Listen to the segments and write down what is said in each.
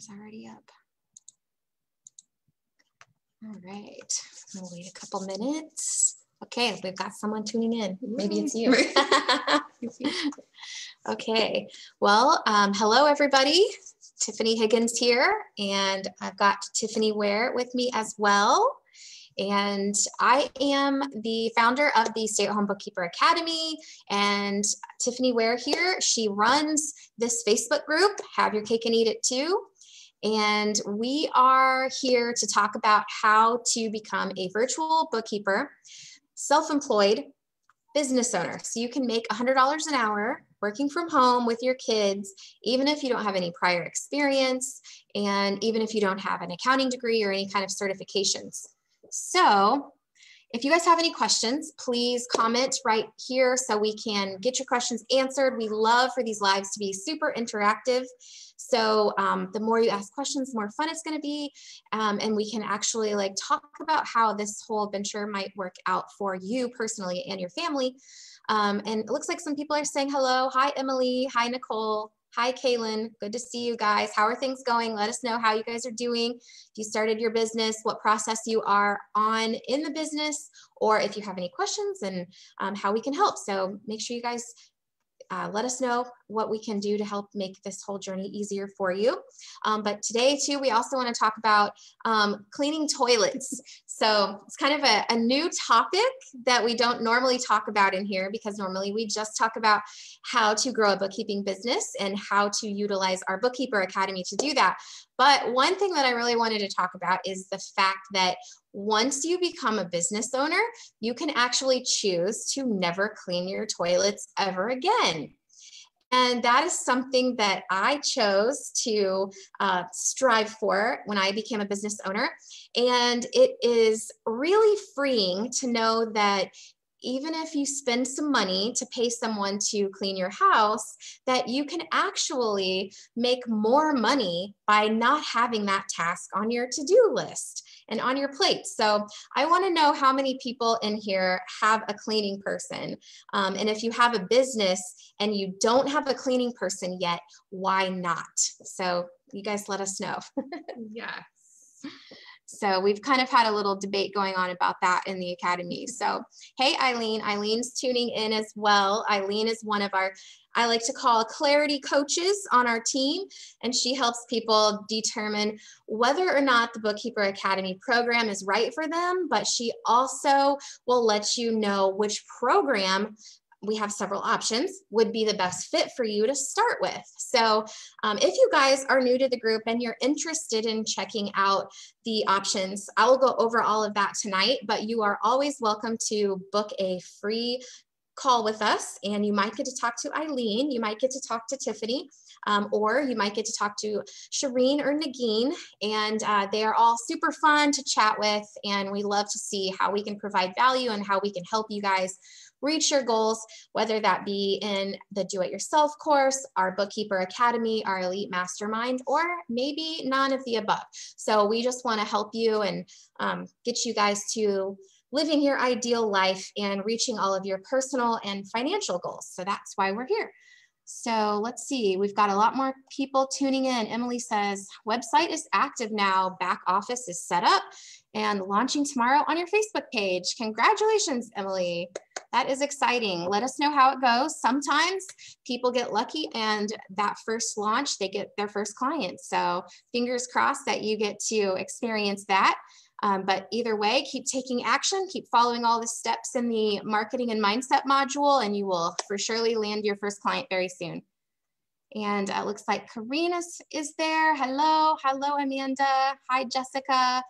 is already up. All right, we'll wait a couple minutes. Okay, we've got someone tuning in. Maybe it's you. Okay, well, hello everybody. Tiffany Higgins here, and I've got Tiffany Ware with me as well. And I am the founder of the Stay at Home Bookkeeper Academy, and Tiffany Ware here, she runs this Facebook group, Have Your Cake and Eat It Too. And we are here to talk about how to become a virtual bookkeeper, self-employed business owner. So you can make $100 an hour working from home with your kids, even if you don't have any prior experience, and even if you don't have an accounting degree or any kind of certifications. So if you guys have any questions, please comment right here so we can get your questions answered. We love for these lives to be super interactive. So the more you ask questions, the more fun it's going to be. And we can actually like talk about how this whole venture might work out for you personally and your family. And it looks like some people are saying hello. Hi, Emily. Hi, Nicole. Hi, Kaylin. Good to see you guys. How are things going? Let us know how you guys are doing. If you started your business, what process you are on in the business, or if you have any questions and how we can help. So make sure you guys let us know what we can do to help make this whole journey easier for you. But today too, we also want to talk about cleaning toilets. So it's kind of a new topic that we don't normally talk about in here, because normally we just talk about how to grow a bookkeeping business and how to utilize our Bookkeeper Academy to do that. But one thing that I really wanted to talk about is the fact that once you become a business owner, you can actually choose to never clean your toilets ever again. And that is something that I chose to strive for when I became a business owner. And it is really freeing to know that even if you spend some money to pay someone to clean your house, that you can actually make more money by not having that task on your to-do list and on your plate. So I want to know how many people in here have a cleaning person. And if you have a business and you don't have a cleaning person yet, why not? So you guys let us know. Yes. So we've kind of had a little debate going on about that in the academy. So, hey, Eileen. Eileen's tuning in as well. Eileen is one of our, I like to call clarity coaches on our team, and she helps people determine whether or not the Bookkeeper Academy program is right for them, but she also will let you know which program, we have several options, would be the best fit for you to start with. So if you guys are new to the group and you're interested in checking out the options, I will go over all of that tonight, but you are always welcome to book a free call with us, and you might get to talk to Eileen, you might get to talk to Tiffany, or you might get to talk to Shireen or Nagin, and they are all super fun to chat with, and we love to see how we can provide value and how we can help you guys reach your goals, whether that be in the Do-It-Yourself course, our Bookkeeper Academy, our Elite Mastermind, or maybe none of the above. So we just want to help you and get you guys to living your ideal life and reaching all of your personal and financial goals. So that's why we're here. So let's see, we've got a lot more people tuning in. Emily says, website is active now, back office is set up and launching tomorrow on your Facebook page. Congratulations, Emily. That is exciting. Let us know how it goes. Sometimes people get lucky and that first launch, they get their first client. So fingers crossed that you get to experience that. But either way, keep taking action, keep following all the steps in the marketing and mindset module, and you will for surely land your first client very soon. And it looks like Karina is there. Hello, hello, Amanda. Hi, Jessica.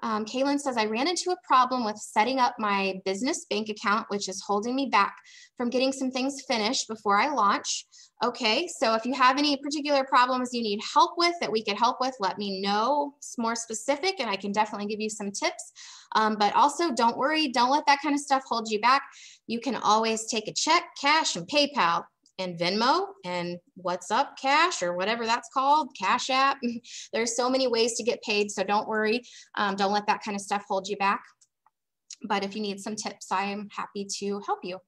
Kaylin says, I ran into a problem with setting up my business bank account, which is holding me back from getting some things finished before I launch. Okay, so if you have any particular problems you need help with that we could help with, let me know. It's more specific and I can definitely give you some tips. But also don't worry, don't let that kind of stuff hold you back. You can always take a check, cash, and PayPal, and Venmo, and What's Up Cash, or whatever that's called, Cash App. There's so many ways to get paid, so don't worry. Don't let that kind of stuff hold you back. But if you need some tips, I am happy to help you.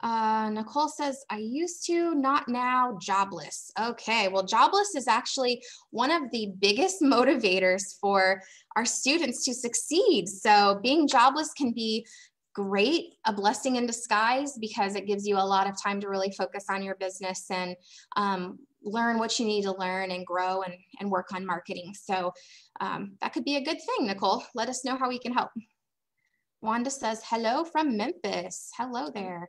Nicole says, I used to, not now, jobless. Okay, well, jobless is actually one of the biggest motivators for our students to succeed. So being jobless can be great, a blessing in disguise, because it gives you a lot of time to really focus on your business and learn what you need to learn and grow and work on marketing. So that could be a good thing, Nicole. Let us know how we can help. Wanda says, hello from Memphis. Hello there.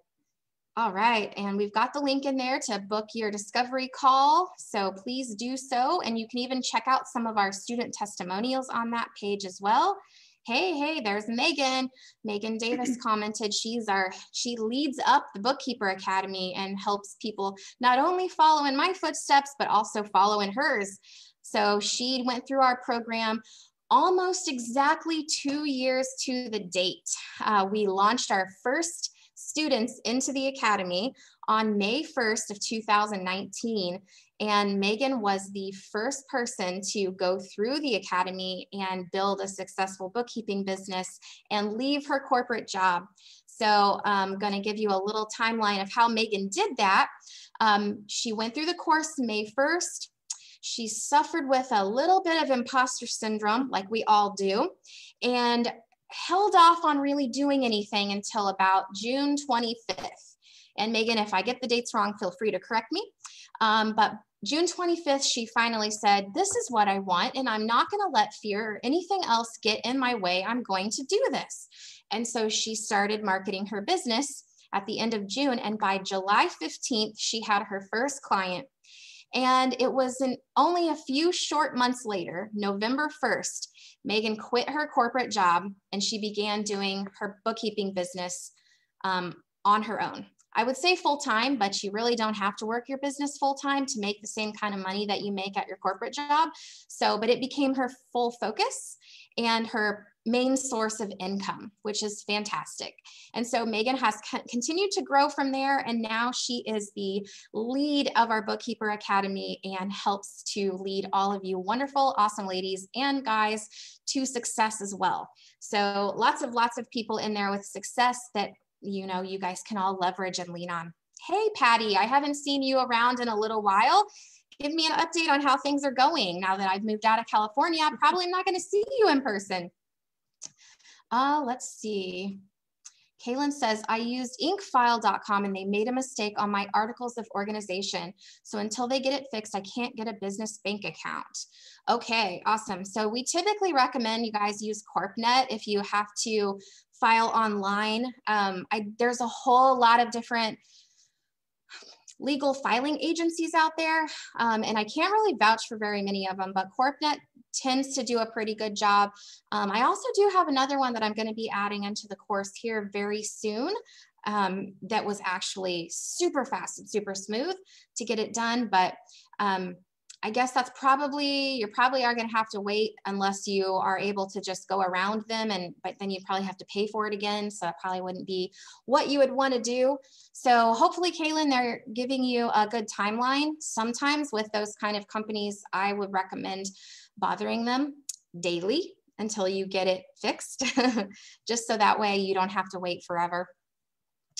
All right, and we've got the link in there to book your discovery call, so please do so. And you can even check out some of our student testimonials on that page as well. Hey, there's Megan. Megan Davis commented she leads up the Bookkeeper Academy and helps people not only follow in my footsteps, but also follow in hers. So she went through our program almost exactly 2 years to the date. We launched our first students into the Academy on May 1st of 2019. And Megan was the first person to go through the Academy and build a successful bookkeeping business and leave her corporate job. So I'm going to give you a little timeline of how Megan did that. She went through the course May 1st. She suffered with a little bit of imposter syndrome, like we all do, and held off on really doing anything until about June 25th. And Megan, if I get the dates wrong, feel free to correct me. But June 25th, she finally said, this is what I want, and I'm not going to let fear or anything else get in my way. I'm going to do this. And so she started marketing her business at the end of June. And by July 15th, she had her first client. And it was only a few short months later, November 1st, Megan quit her corporate job and she began doing her bookkeeping business on her own. I would say full-time, but you really don't have to work your business full-time to make the same kind of money that you make at your corporate job. So, but it became her full focus and her main source of income, which is fantastic. And so Megan has continued to grow from there. And now she is the lead of our Bookkeeper Academy and helps to lead all of you wonderful, awesome ladies and guys to success as well. So lots of people in there with success that you guys can all leverage and lean on. Hey, Patty, I haven't seen you around in a little while. Give me an update on how things are going now that I've moved out of California. I'm probably not going to see you in person. Let's see. Kaylin says, I used inkfile.com and they made a mistake on my articles of organization. So until they get it fixed, I can't get a business bank account. Okay, awesome. So we typically recommend you guys use CorpNet if you have to file online. There's a whole lot of different legal filing agencies out there, and I can't really vouch for very many of them, but CorpNet tends to do a pretty good job. I also do have another one that I'm going to be adding into the course here very soon that was actually super fast and super smooth to get it done, but I guess you probably are going to have to wait unless you are able to just go around them, but then you probably have to pay for it again. So that probably wouldn't be what you would want to do. So hopefully, Kaylin, they're giving you a good timeline. Sometimes with those kind of companies, I would recommend bothering them daily until you get it fixed, just so that way you don't have to wait forever.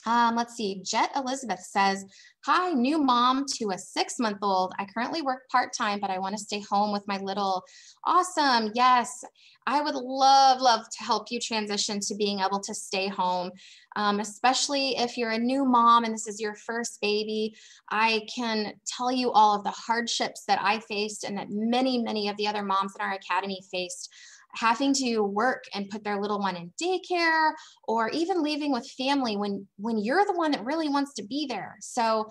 Let's see, Jet Elizabeth says, hi, new mom to a 6-month-old. I currently work part-time, but I want to stay home with my little. Awesome. Yes, I would love to help you transition to being able to stay home, especially if you're a new mom and this is your first baby. I can tell you all of the hardships that I faced and that many of the other moms in our academy faced, having to work and put their little one in daycare, or even leaving with family when you're the one that really wants to be there. So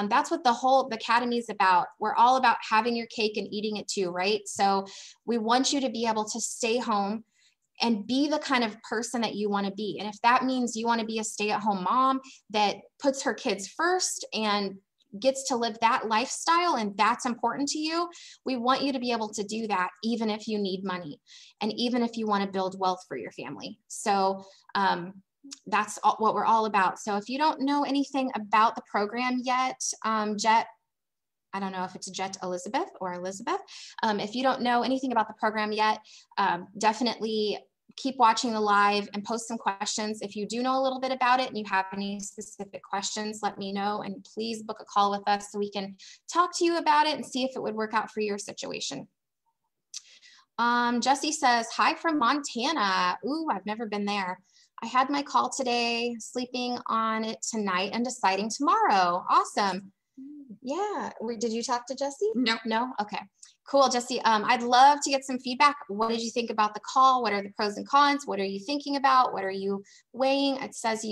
that's what the academy is about. We're all about having your cake and eating it too, right? So we want you to be able to stay home and be the kind of person that you want to be. And if that means you want to be a stay-at-home mom that puts her kids first and gets to live that lifestyle and that's important to you, we want you to be able to do that even if you need money and even if you want to build wealth for your family. So that's what we're all about. So if you don't know anything about the program yet, Jet, I don't know if it's Jet Elizabeth or Elizabeth. If you don't know anything about the program yet, definitely keep watching the live and post some questions. If you do know a little bit about it and you have any specific questions, let me know, and please book a call with us so we can talk to you about it and see if it would work out for your situation. Jesse says, hi from Montana. Ooh, I've never been there. I had my call today, sleeping on it tonight and deciding tomorrow. Awesome. Yeah. Did you talk to Jesse? No. No? Okay. Cool, Jesse. I'd love to get some feedback. What did you think about the call? What are the pros and cons? What are you thinking about? What are you weighing? It says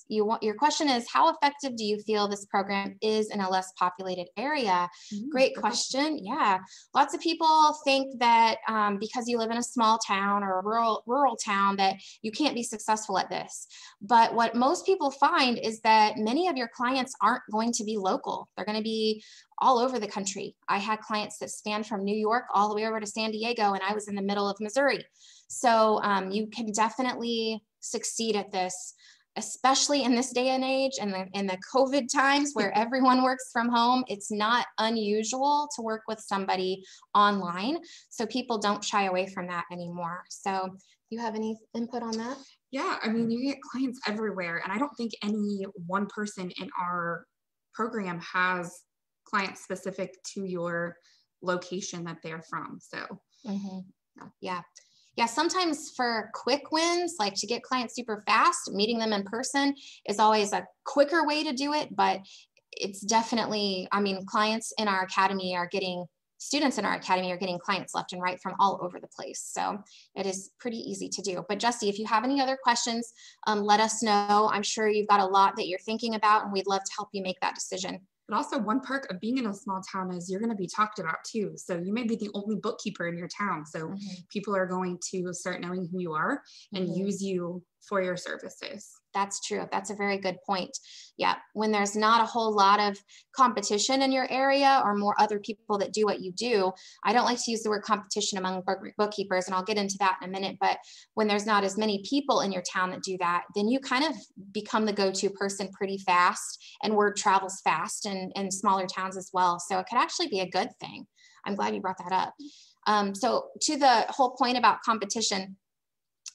your question is, how effective do you feel this program is in a less populated area? Great question. Yeah. Lots of people think that because you live in a small town or a rural town that you can't be successful at this. But what most people find is that many of your clients aren't going to be local. They're going to be all over the country. I had clients that span from New York all the way over to San Diego, and I was in the middle of Missouri. So you can definitely succeed at this, especially in this day and age and in the COVID times where everyone works from home. It's not unusual to work with somebody online. So people don't shy away from that anymore. So you have any input on that? Yeah, I mean, you get clients everywhere, and I don't think any one person in our program has clients specific to your location that they're from. So yeah. Sometimes for quick wins, like to get clients super fast, meeting them in person is always a quicker way to do it. But it's definitely, I mean, students in our academy are getting clients left and right from all over the place. So it is pretty easy to do. But Jesse, if you have any other questions, let us know. I'm sure you've got a lot that you're thinking about, and we'd love to help you make that decision. But also, one perk of being in a small town is you're going to be talked about too. So you may be the only bookkeeper in your town. So people are going to start knowing who you are and use you for your services. That's true. That's a very good point. Yeah. When there's not a whole lot of competition in your area or more other people that do what you do, I don't like to use the word competition among bookkeepers, and I'll get into that in a minute. But when there's not as many people in your town that do that, then you kind of become the go-to person pretty fast, and word travels fast in smaller towns as well. So it could actually be a good thing. I'm glad you brought that up. So to the whole point about competition,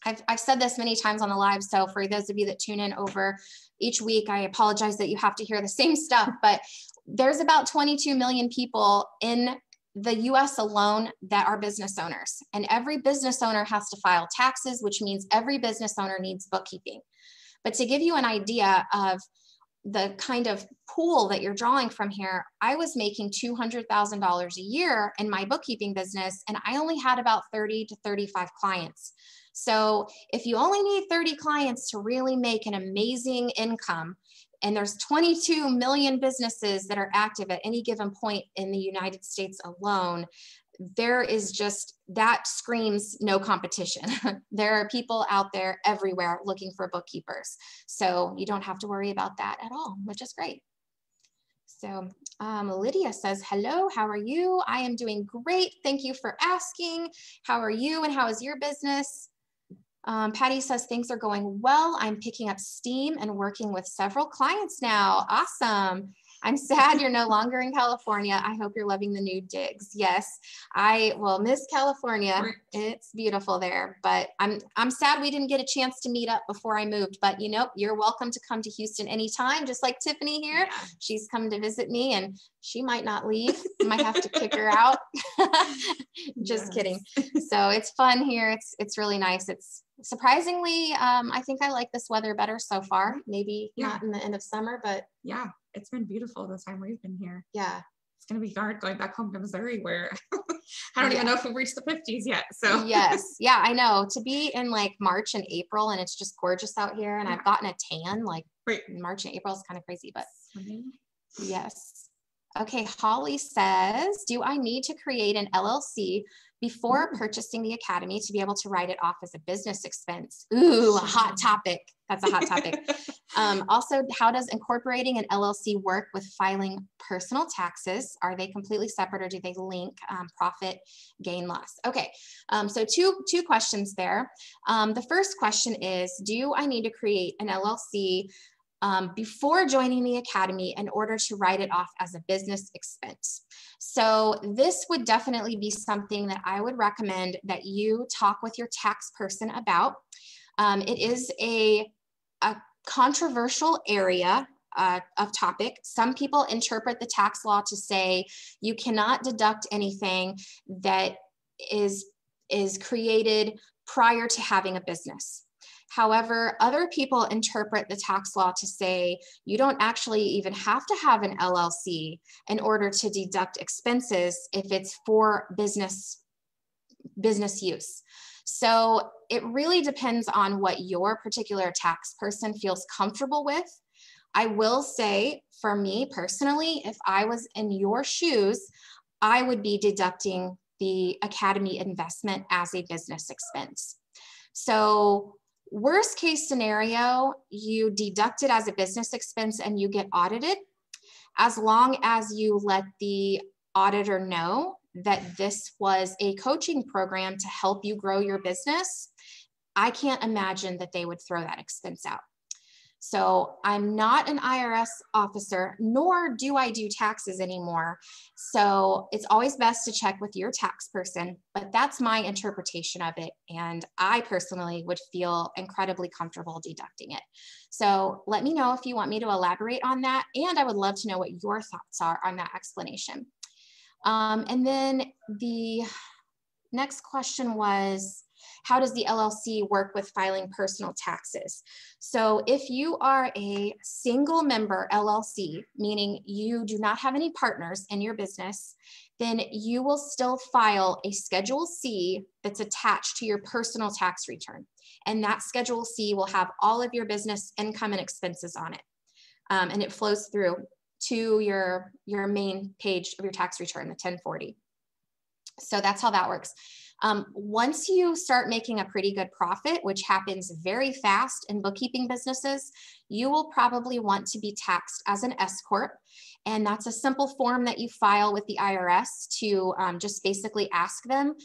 I've said this many times on the live, so for those of you that tune in over each week, I apologize that you have to hear the same stuff, but there's about 22 million people in the US alone that are business owners, and every business owner has to file taxes, which means every business owner needs bookkeeping. But to give you an idea of the kind of pool that you're drawing from here, I was making $200,000 a year in my bookkeeping business, and I only had about 30 to 35 clients. So if you only need 30 clients to really make an amazing income, and there's 22 million businesses that are active at any given point in the United States alone, there is just, that screams no competition. There are people out there everywhere looking for bookkeepers. So you don't have to worry about that at all, which is great. So Lydia says, hello, how are you? I am doing great. Thank you for asking. How are you and how is your business? Patty says, things are going well. I'm picking up steam and working with several clients now. Awesome. I'm sad you're no longer in California. I hope you're loving the new digs. Yes, I will miss California. It's beautiful there, but I'm sad we didn't get a chance to meet up before I moved, but you know, you're welcome to come to Houston anytime, just like Tiffany here. Yeah. She's come to visit me and she might not leave. I might have to kick her out. Just kidding. So it's fun here. It's really nice. It's surprisingly, I think I like this weather better so far. Maybe not in the end of summer, but yeah, it's been beautiful the time we've been here. Yeah. It's going to be hard going back home to Missouri where I don't even know if we've reached the 50s yet. So yes. Yeah, I know. To be in like March and April and it's just gorgeous out here, and I've gotten a tan like March and April is kind of crazy, but yes. Okay, Holly says, do I need to create an LLC before purchasing the academy to be able to write it off as a business expense? Ooh, a hot topic. That's a hot topic. Also, how does incorporating an LLC work with filing personal taxes? Are they completely separate or do they link profit, gain, loss? Okay, so two questions there. The first question is, do I need to create an LLC before joining the academy in order to write it off as a business expense. So this would definitely be something that I would recommend that you talk with your tax person about. It is a controversial area of topic. Some people interpret the tax law to say you cannot deduct anything that is created prior to having a business. However, other people interpret the tax law to say you don't actually even have to have an LLC in order to deduct expenses if it's for business use. So it really depends on what your particular tax person feels comfortable with. I will say, for me personally, if I was in your shoes, I would be deducting the academy investment as a business expense. So worst case scenario, you deduct it as a business expense and you get audited, as long as you let the auditor know that this was a coaching program to help you grow your business. I can't imagine that they would throw that expense out. So I'm not an IRS officer, nor do I do taxes anymore. So it's always best to check with your tax person, but that's my interpretation of it. And I personally would feel incredibly comfortable deducting it. So let me know if you want me to elaborate on that. And I would love to know what your thoughts are on that explanation. And then the next question was, how does the LLC work with filing personal taxes? So if you are a single member LLC, meaning you do not have any partners in your business, then you will still file a Schedule C that's attached to your personal tax return. And that Schedule C will have all of your business income and expenses on it. And it flows through to your main page of your tax return, the 1040. So that's how that works. Once you start making a pretty good profit, which happens very fast in bookkeeping businesses, you will probably want to be taxed as an S Corp. And that's a simple form that you file with the IRS to just basically ask them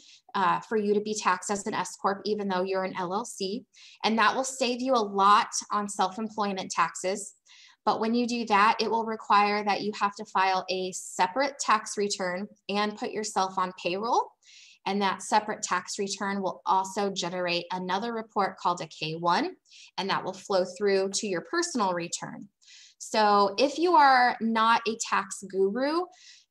for you to be taxed as an S Corp, even though you're an LLC. And that will save you a lot on self-employment taxes. But when you do that, it will require that you have to file a separate tax return and put yourself on payroll. And that separate tax return will also generate another report called a K-1, and that will flow through to your personal return. So if you are not a tax guru,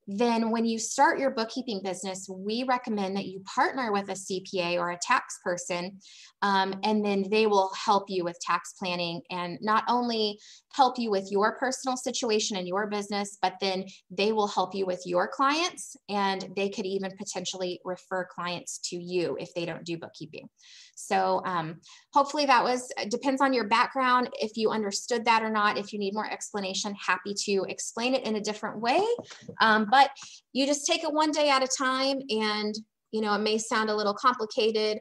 then when you start your bookkeeping business, we recommend that you partner with a CPA or a tax person, and then they will help you with tax planning and not only help you with your personal situation in your business, but then they will help you with your clients, and they could even potentially refer clients to you if they don't do bookkeeping. So hopefully that depends on your background, if you understood that or not. If you need more explanation, happy to explain it in a different way. But you just take it one day at a time, and it may sound a little complicated,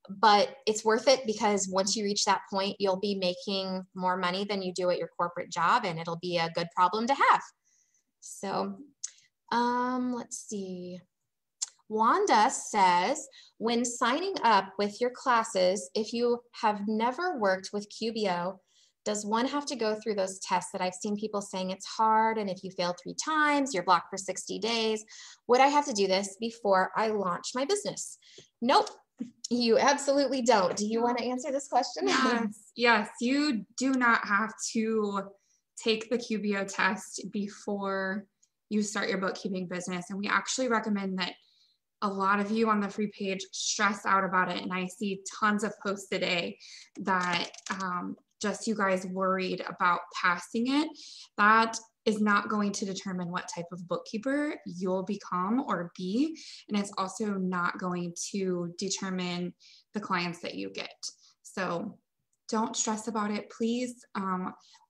but it's worth it, because once you reach that point, you'll be making more money than you do at your corporate job, and it'll be a good problem to have. So let's see. Wanda says, when signing up with your classes, if you have never worked with QBO, does one have to go through those tests that I've seen people saying it's hard, and if you fail 3 times, you're blocked for 60 days? Would I have to do this before I launch my business? Nope, you absolutely don't. Do you want to answer this question? Yes, you do not have to take the QBO test before you start your bookkeeping business. And we actually recommend that a lot of you on the free page stress out about it. And I see tons of posts today that just you guys worried about passing it. That is not going to determine what type of bookkeeper you'll become or be. And it's also not going to determine the clients that you get. So don't stress about it, please.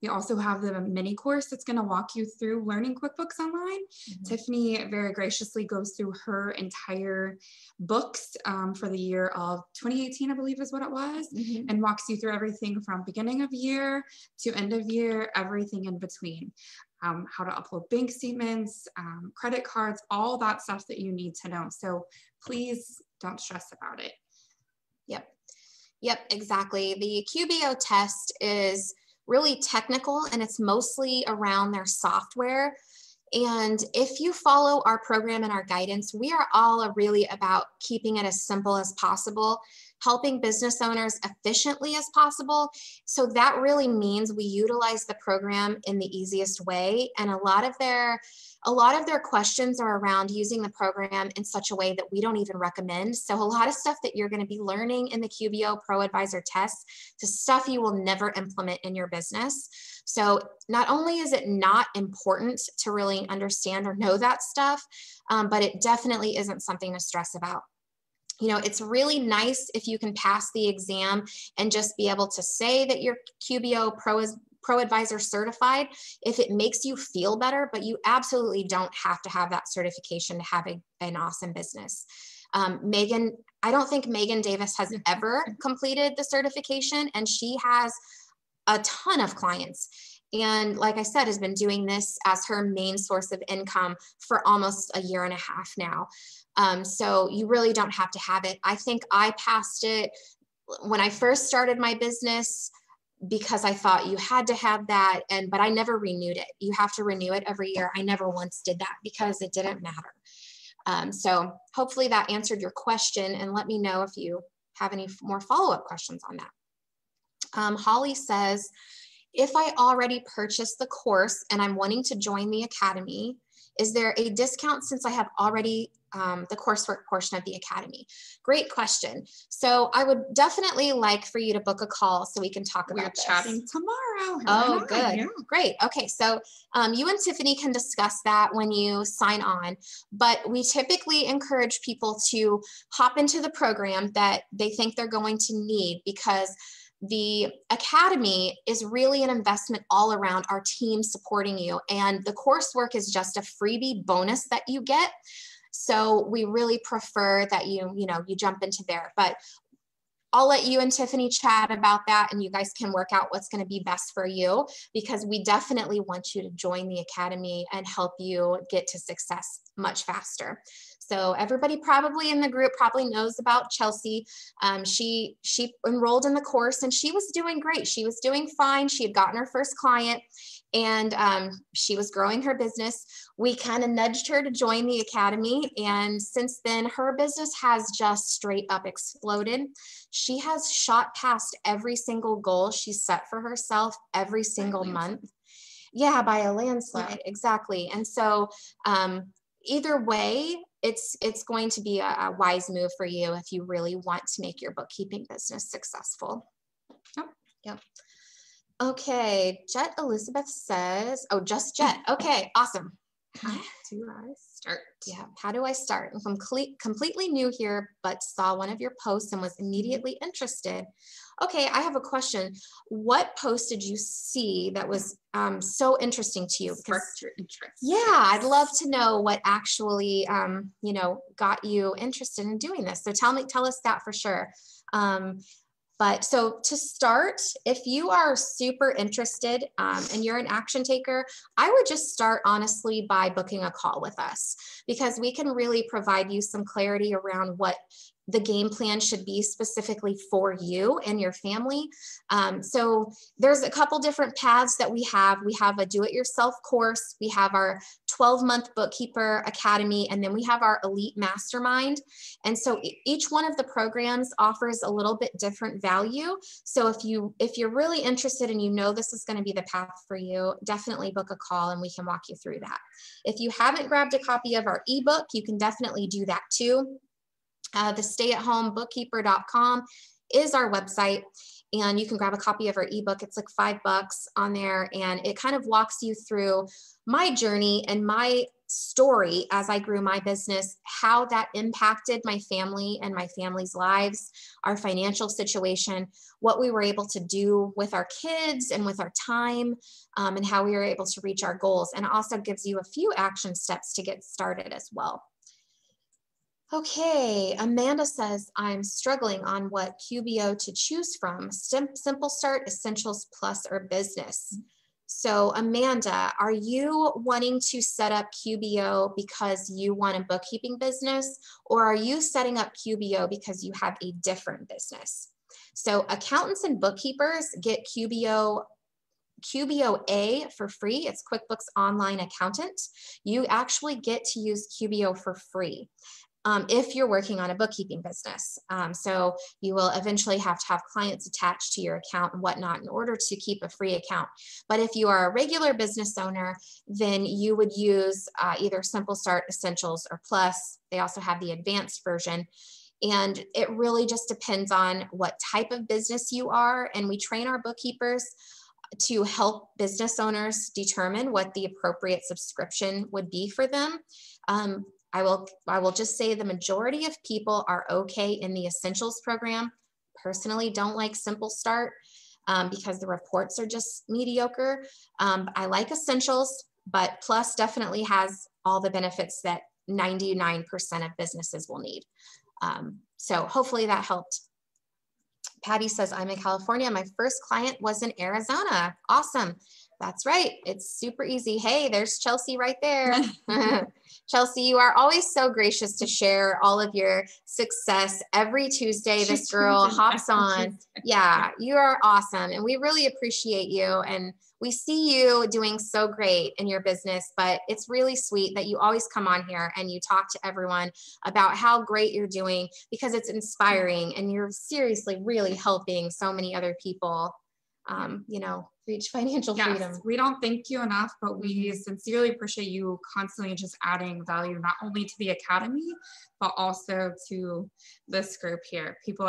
We also have the mini course that's going to walk you through learning QuickBooks Online. Mm-hmm. Tiffany very graciously goes through her entire books for the year of 2018, I believe is what it was, mm-hmm. and walks you through everything from beginning of year to end of year, everything in between. How to upload bank statements, credit cards, all that stuff that you need to know. So please don't stress about it. Yep, exactly. The QBO test is really technical, and it's mostly around their software. And if you follow our program and our guidance, we are all really about keeping it as simple as possible, helping business owners efficiently as possible. So that really means we utilize the program in the easiest way. And a lot of their questions are around using the program in such a way that we don't even recommend. So a lot of stuff that you're going to be learning in the QBO Pro Advisor test is stuff you will never implement in your business. So not only is it not important to really understand or know that stuff, but it definitely isn't something to stress about. You know, it's really nice if you can pass the exam and just be able to say that you're QBO Pro Advisor certified if it makes you feel better, but you absolutely don't have to have that certification to have an awesome business. Megan, I don't think Megan Davis has ever completed the certification, and she has a ton of clients. And like I said, has been doing this as her main source of income for almost a year and a half now. So you really don't have to have it. I think I passed it when I first started my business because I thought you had to have that, but I never renewed it. You have to renew it every year. I never once did that because it didn't matter. So hopefully that answered your question, and let me know if you have any more follow-up questions on that. Holly says, if I already purchased the course and I'm wanting to join the academy, is there a discount since I have already the coursework portion of the academy? Great question. So I would definitely like for you to book a call so we can talk about this. We're chatting tomorrow. Oh, good. Yeah. Great. Okay. So you and Tiffany can discuss that when you sign on, but we typically encourage people to hop into the program that they think they're going to need, because the academy is really an investment all around our team supporting you. And the coursework is just a freebie bonus that you get. So we really prefer that you jump into there. But I'll let you and Tiffany chat about that, and you guys can work out what's going to be best for you, because we definitely want you to join the academy and help you get to success much faster. So everybody probably in the group probably knows about Chelsea. She enrolled in the course and she was doing great. She was doing fine. She had gotten her first client, and she was growing her business. We kind of nudged her to join the academy, and since then her business has just straight up exploded. She has shot past every single goal she set for herself every single month. Yeah, by a landslide, exactly. And so either way, it's going to be a wise move for you if you really want to make your bookkeeping business successful. Yep. Okay, Jet Elizabeth says, oh, just Jet. Okay, awesome. How do I start? Yeah, how do I start? I'm completely new here, but saw one of your posts and was immediately interested. Okay, I have a question. What post did you see that was so interesting to you? Sparked your interest. Yeah, I'd love to know what actually, got you interested in doing this. So tell us that for sure. But so to start, if you are super interested and you're an action taker, I would just start honestly by booking a call with us, because we can really provide you some clarity around what the game plan should be specifically for you and your family. So there's a couple different paths that we have. We have a do-it-yourself course. We have our 12-month bookkeeper academy, and then we have our elite mastermind. And so each one of the programs offers a little bit different value. So if you're really interested and you know this is going to be the path for you, definitely book a call and we can walk you through that. If you haven't grabbed a copy of our ebook, you can definitely do that too. The stayatHomeBookkeeper.com is our website, and you can grab a copy of our ebook. It's like $5 on there, and it kind of walks you through my journey and my story as I grew my business, how that impacted my family and my family's lives, our financial situation, what we were able to do with our kids and with our time, and how we were able to reach our goals. And it also gives you a few action steps to get started as well. Okay, Amanda says, I'm struggling on what QBO to choose from, Simple Start, Essentials Plus, or Business. So Amanda, are you wanting to set up QBO because you want a bookkeeping business, or are you setting up QBO because you have a different business? So accountants and bookkeepers get QBO QBO A for free. It's QuickBooks Online Accountant. You actually get to use QBO for free. If you're working on a bookkeeping business. So you will eventually have to have clients attached to your account and whatnot in order to keep a free account. But if you are a regular business owner, then you would use either Simple Start, Essentials, or Plus. They also have the advanced version. And it really just depends on what type of business you are. And we train our bookkeepers to help business owners determine what the appropriate subscription would be for them. I will just say the majority of people are okay in the Essentials program. Personally, don't like Simple Start because the reports are just mediocre. I like Essentials, but Plus definitely has all the benefits that 99% of businesses will need. So hopefully that helped. Patty says, I'm in California. My first client was in Arizona. Awesome. That's right. It's super easy. Hey, there's Chelsea right there. Chelsea, you are always so gracious to share all of your success. Every Tuesday, this girl hops on. Yeah, you are awesome. And we really appreciate you. And we see you doing so great in your business, but it's really sweet that you always come on here and you talk to everyone about how great you're doing, because it's inspiring and you're seriously really helping so many other people, you know, reach financial freedom. We don't thank you enough, but we sincerely appreciate you constantly just adding value, not only to the Academy, but also to this group here. People,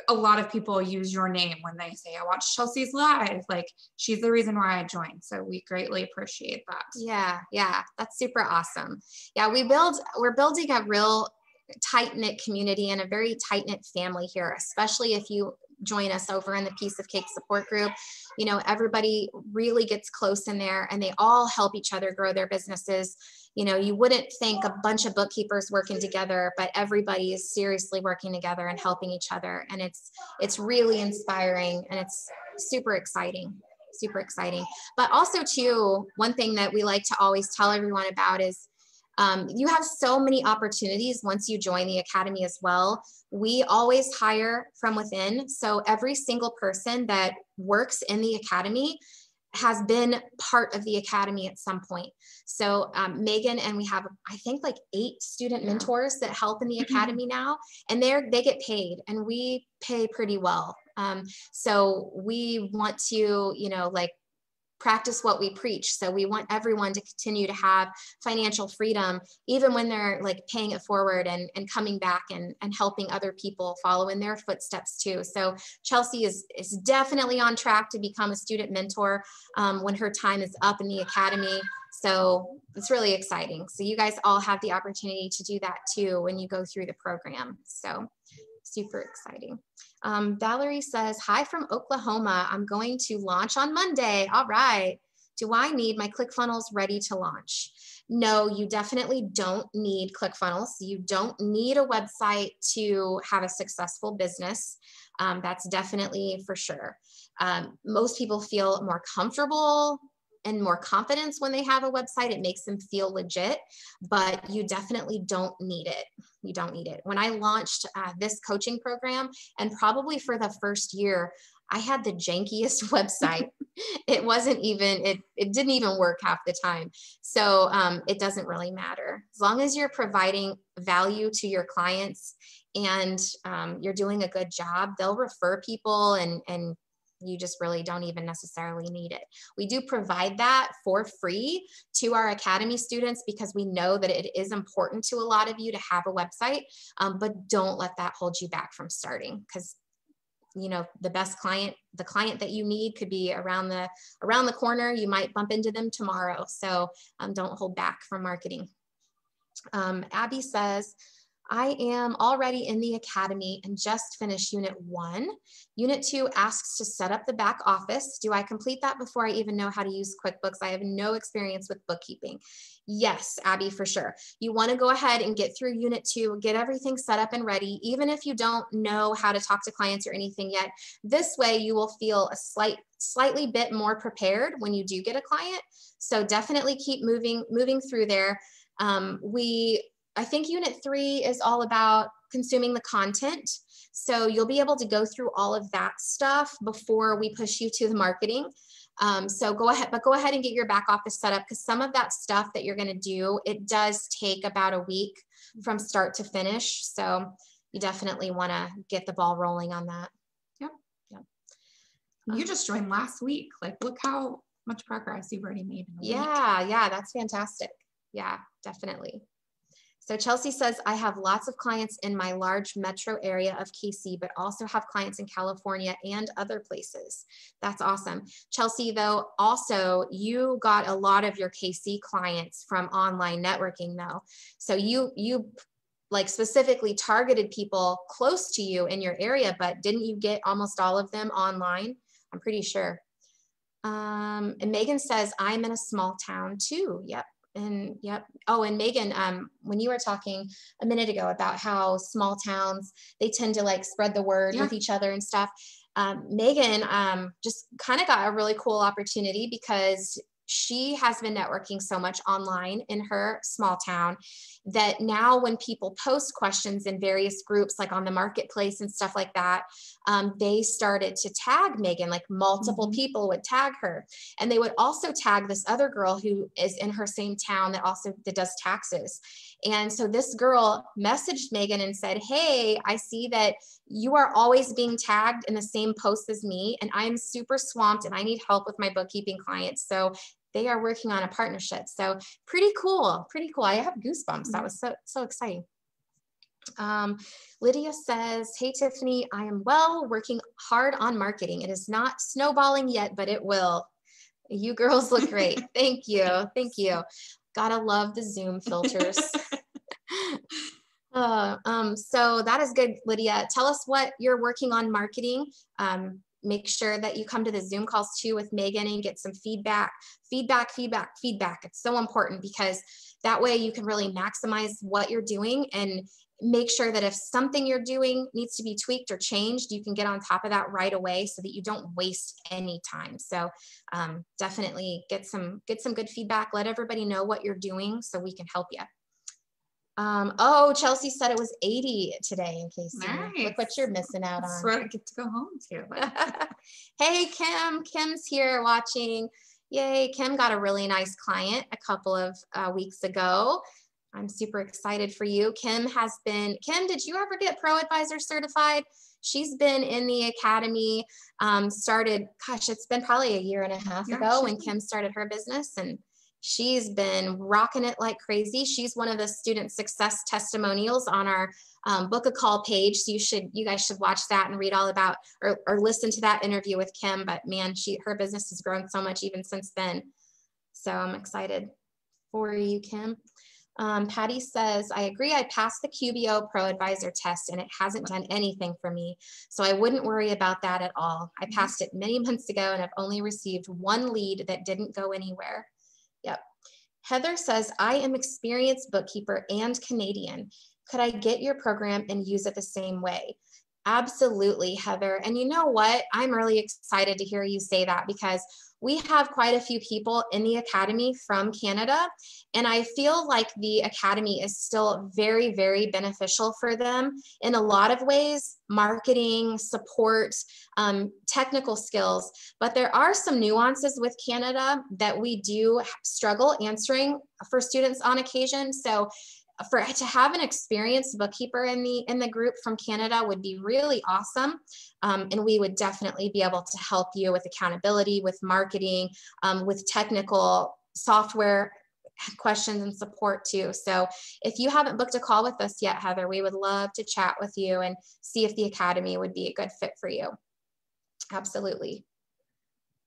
a lot of people use your name when they say, I watched Chelsea's live. Like, she's the reason why I joined. So we greatly appreciate that. Yeah, that's super awesome. Yeah, we're building a real tight-knit community and a very tight-knit family here, especially if you join us over in the Piece of Cake support group. You know, everybody really gets close in there and they all help each other grow their businesses. You know, you wouldn't think a bunch of bookkeepers working together, but everybody is seriously working together and helping each other. And it's really inspiring and it's super exciting. But also too, one thing that we like to always tell everyone about is you have so many opportunities once you join the Academy as well. We always hire from within. So every single person that works in the Academy has been part of the Academy at some point. So Megan and we have, I think, like 8 student mentors that help in the Academy now, and they get paid and we pay pretty well. So we want to, you know, like, practice what we preach. So we want everyone to continue to have financial freedom, even when they're like paying it forward and coming back and helping other people follow in their footsteps too. So Chelsea is definitely on track to become a student mentor when her time is up in the Academy. So it's really exciting. So you guys all have the opportunity to do that too when you go through the program. So super exciting. Valerie says, hi from Oklahoma. I'm going to launch on Monday. All right. Do I need my ClickFunnels ready to launch? No, you definitely don't need ClickFunnels. You don't need a website to have a successful business. That's definitely for sure. Most people feel more comfortable and more confidence when they have a website. It makes them feel legit, but you definitely don't need it. You don't need it. When I launched this coaching program, and probably for the first year, I had the jankiest website. It wasn't even, it didn't even work half the time. So it doesn't really matter. As long as you're providing value to your clients and you're doing a good job, they'll refer people and you just really don't even necessarily need it. We do provide that for free to our Academy students because we know that it is important to a lot of you to have a website, but don't let that hold you back from starting, because you know, the best client, the client that you need could be around the corner. You might bump into them tomorrow. So don't hold back from marketing. Abby says, I am already in the Academy and just finished Unit 1. Unit 2 asks to set up the back office. Do I complete that before I even know how to use QuickBooks? I have no experience with bookkeeping. Yes, Abby, for sure. You want to go ahead and get through Unit 2, get everything set up and ready, even if you don't know how to talk to clients or anything yet. This way you will feel a slightly bit more prepared when you do get a client. So definitely keep moving through there. I think Unit 3 is all about consuming the content. So you'll be able to go through all of that stuff before we push you to the marketing. So go ahead and get your back office set up, because some of that stuff that you're going to do, it does take about a week from start to finish. So you definitely want to get the ball rolling on that. Yep. Yep. You just joined last week. Like, look how much progress you've already made in a week. Yeah, that's fantastic. Yeah, definitely. So Chelsea says, I have lots of clients in my large metro area of KC, but also have clients in California and other places. That's awesome. Chelsea, though, also you got a lot of your KC clients from online networking though. So you like specifically targeted people close to you in your area, but didn't you get almost all of them online? I'm pretty sure. And Megan says, I'm in a small town too. Yep. And yep. Oh, and Megan, when you were talking a minute ago about how small towns, they tend to like spread the word with each other and stuff. Megan just kind of got a really cool opportunity because she has been networking so much online in her small town that now when people post questions in various groups, like on the marketplace and stuff like that, they started to tag Megan, like multiple people would tag her. And they would also tag this other girl who is in her same town that does taxes. And so this girl messaged Megan and said, hey, I see that you are always being tagged in the same post as me, and I'm super swamped and I need help with my bookkeeping clients. So they are working on a partnership. So pretty cool, pretty cool. I have goosebumps. That was so exciting. Lydia says, hey, Tiffany, I am well, working hard on marketing. It is not snowballing yet, but it will. You girls look great. Thank you. Thank you. Gotta love the Zoom filters. So that is good, Lydia. Tell us what you're working on marketing. Make sure that you come to the Zoom calls too with Megan and get some feedback. It's so important because that way you can really maximize what you're doing and make sure that if something you're doing needs to be tweaked or changed, you can get on top of that right away so that you don't waste any time. So definitely get some good feedback. Let everybody know what you're doing so we can help you. Oh, Chelsea said it was 80 today in case look what you're missing out on. That's what I get to go home to. Hey, Kim's here watching. Yay, Kim got a really nice client a couple of weeks ago. I'm super excited for you. Kim, did you ever get Pro Advisor certified? She's been in the academy, it's been probably a year and a half ago when Kim started her business, and she's been rocking it like crazy. She's one of the student success testimonials on our book a call page. So you guys should watch that and read all about or listen to that interview with Kim. But man, her business has grown so much even since then. So I'm excited for you, Kim. Patty says, I agree. I passed the QBO Pro Advisor test and it hasn't done anything for me. So I wouldn't worry about that at all. I passed it many months ago and I've only received one lead that didn't go anywhere. Yep. Heather says, I am experienced bookkeeper and Canadian. Could I get your program and use it the same way? Absolutely, Heather. And you know what? I'm really excited to hear you say that because we have quite a few people in the academy from Canada, and I feel like the academy is still very, very beneficial for them in a lot of ways, marketing, support, technical skills, but there are some nuances with Canada that we do struggle answering for students on occasion. So to have an experienced bookkeeper in the group from Canada would be really awesome. And we would definitely be able to help you with accountability, with marketing, with technical software questions and support too. So if you haven't booked a call with us yet, Heather, we would love to chat with you and see if the academy would be a good fit for you. Absolutely.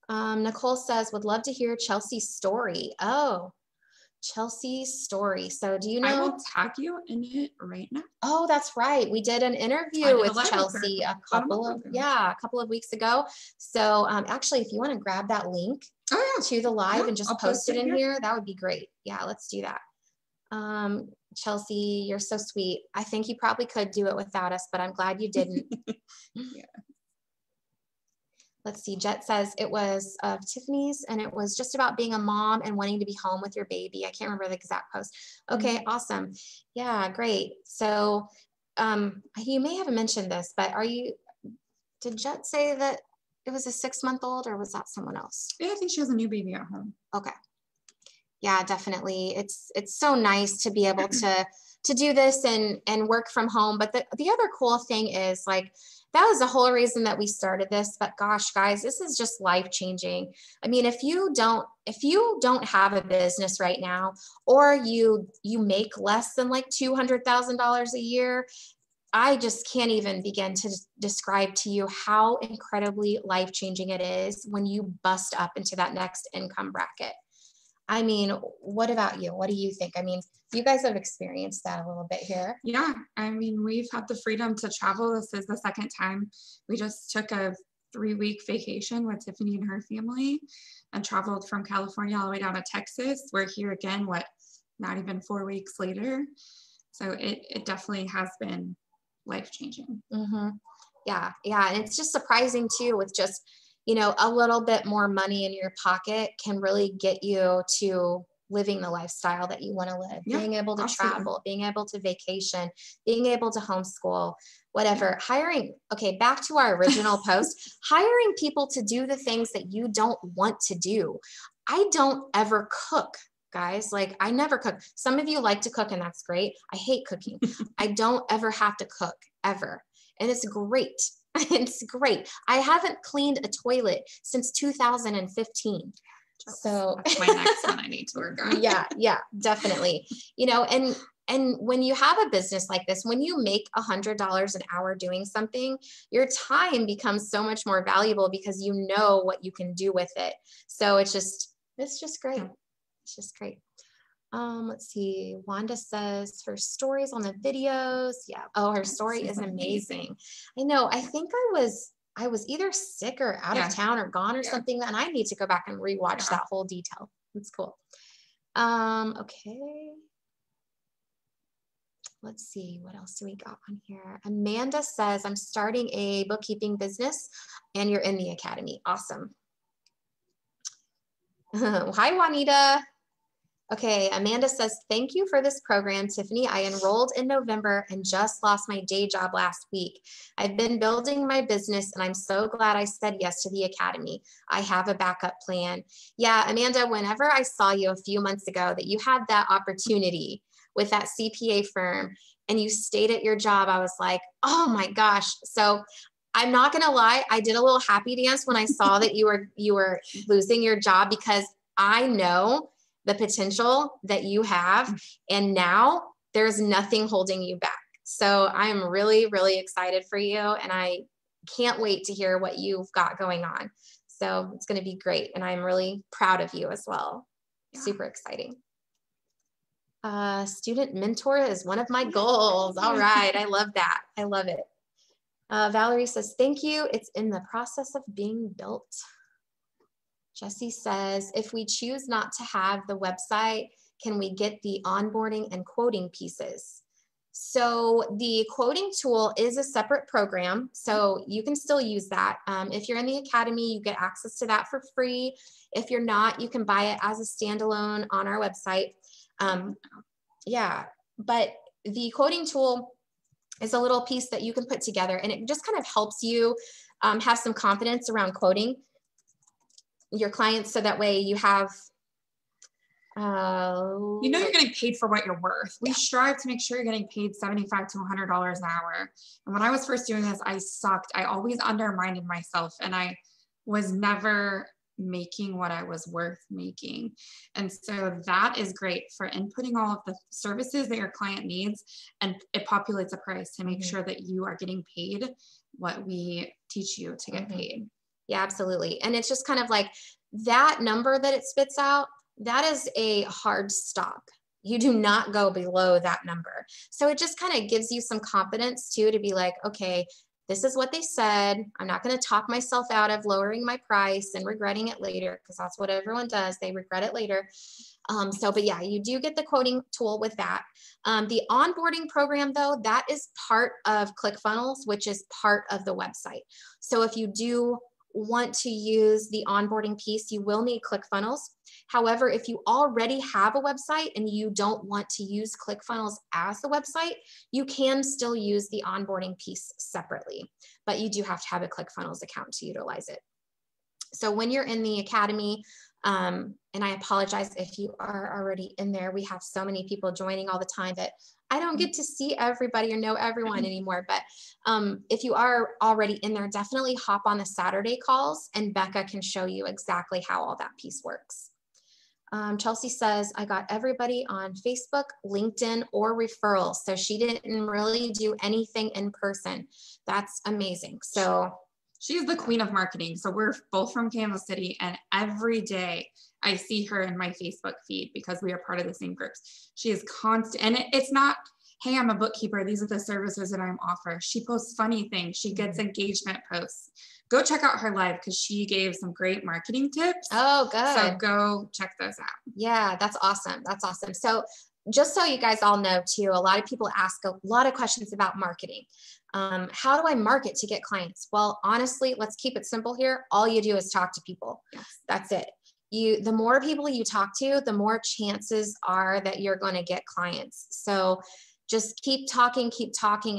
Nicole says, would love to hear Chelsea's story. Oh, Chelsea's story. So do you know? I will tag you in it right now. Oh, that's right. We did an interview with Chelsea a couple of weeks ago. So actually, if you want to grab that link to the live and just post it in here, that would be great. Yeah, let's do that. Chelsea, you're so sweet. I think you probably could do it without us, but I'm glad you didn't. Yeah. Let's see, Jet says it was Tiffany's and it was just about being a mom and wanting to be home with your baby. I can't remember the exact post. Okay, awesome. Yeah, great. So you may have mentioned this, but did Jet say that it was a 6-month-old, or was that someone else? Yeah, I think she has a new baby at home. Okay. Yeah, definitely. It's so nice to be able to do this and work from home. But the other cool thing is, like, that was the whole reason that we started this. But gosh, guys, this is just life changing. I mean, if you don't have a business right now, or you make less than like $200,000 a year, I just can't even begin to describe to you how incredibly life changing it is when you bust up into that next income bracket. I mean, what about you? What do you think? I mean, you guys have experienced that a little bit here. Yeah, I mean, we've had the freedom to travel. This is the second time. We just took a 3-week vacation with Tiffany and her family and traveled from California all the way down to Texas. We're here again, not even 4 weeks later. So it definitely has been life-changing. Mm-hmm. Yeah. And it's just surprising too, with just, a little bit more money in your pocket can really get you to living the lifestyle that you want to live, being able to travel, being able to vacation, being able to homeschool, whatever. Okay, back to our original post, hiring people to do the things that you don't want to do. I don't ever cook, guys. Like, I never cook. Some of you like to cook, and that's great. I hate cooking. I don't ever have to cook, ever. And it's great. It's great. I haven't cleaned a toilet since 2015. So that's my next one I need to work on. Yeah, definitely. And when you have a business like this, when you make $100 an hour doing something, your time becomes so much more valuable because you know what you can do with it. So it's just great. It's just great. Let's see. Wanda says, for stories on the videos. Yeah. Oh, her story is amazing. I know. I think I was either sick or out of town or gone or something, and I need to go back and rewatch that whole detail. It's cool. Okay. Let's see. What else do we got on here? Amanda says, I'm starting a bookkeeping business and you're in the academy. Awesome. Hi, Juanita. Okay, Amanda says, thank you for this program, Tiffany. I enrolled in November and just lost my day job last week. I've been building my business and I'm so glad I said yes to the academy. I have a backup plan. Yeah, Amanda, whenever I saw you a few months ago that you had that opportunity with that CPA firm and you stayed at your job, I was like, oh my gosh. So I'm not gonna lie, I did a little happy dance when I saw that you were losing your job, because I know the potential that you have, and now there's nothing holding you back. So I'm really, really excited for you, and I can't wait to hear what you've got going on. So it's going to be great, and I'm really proud of you as well. Yeah. Super exciting. Student mentor is one of my goals. All right, I love that. I love it. Valerie says, thank you. It's in the process of being built. Jesse says, if we choose not to have the website, can we get the onboarding and quoting pieces? So the quoting tool is a separate program, so you can still use that. If you're in the academy, you get access to that for free. If you're not, you can buy it as a standalone on our website. Yeah, but the quoting tool is a little piece that you can put together, and it just kind of helps you have some confidence around quoting your clients, so that way you have you're getting paid for what you're worth. We strive to make sure you're getting paid $75 to $100 an hour. And when I was first doing this, I sucked. I always undermined myself, and I was never making what I was worth making. And so that is great for inputting all of the services that your client needs, and it populates a price to make sure that you are getting paid what we teach you to get paid. Yeah, absolutely. And it's just kind of like that number that it spits out, that is a hard stop. You do not go below that number. So it just kind of gives you some confidence too, to be like, okay, this is what they said. I'm not going to talk myself out of lowering my price and regretting it later, because that's what everyone does. They regret it later. But yeah, you do get the quoting tool with that. The onboarding program, though, that is part of ClickFunnels, which is part of the website. So if you do want to use the onboarding piece, you will need ClickFunnels. However, if you already have a website and you don't want to use ClickFunnels as the website, you can still use the onboarding piece separately, but you do have to have a ClickFunnels account to utilize it. So when you're in the academy, and I apologize if you are already in there, we have so many people joining all the time that I don't get to see everybody or know everyone anymore. But if you are already in there, definitely hop on the Saturday calls and Becca can show you exactly how all that piece works. Chelsea says, I got everybody on Facebook, LinkedIn, or referrals. So she didn't really do anything in person. That's amazing. So she's the queen of marketing. So we're both from Kansas City, and every day I see her in my Facebook feed because we are part of the same groups. She is constant, and it's not, hey, I'm a bookkeeper, these are the services that I'm offer. She posts funny things. She gets engagement posts. Go check out her live because she gave some great marketing tips. Oh, good. So go check those out. Yeah, that's awesome. That's awesome. So just so you guys all know too, a lot of people ask a lot of questions about marketing. How do I market to get clients? Well, honestly, let's keep it simple here. All you do is talk to people. Yes. That's it. The more people you talk to, the more chances are that you're going to get clients. So just keep talking,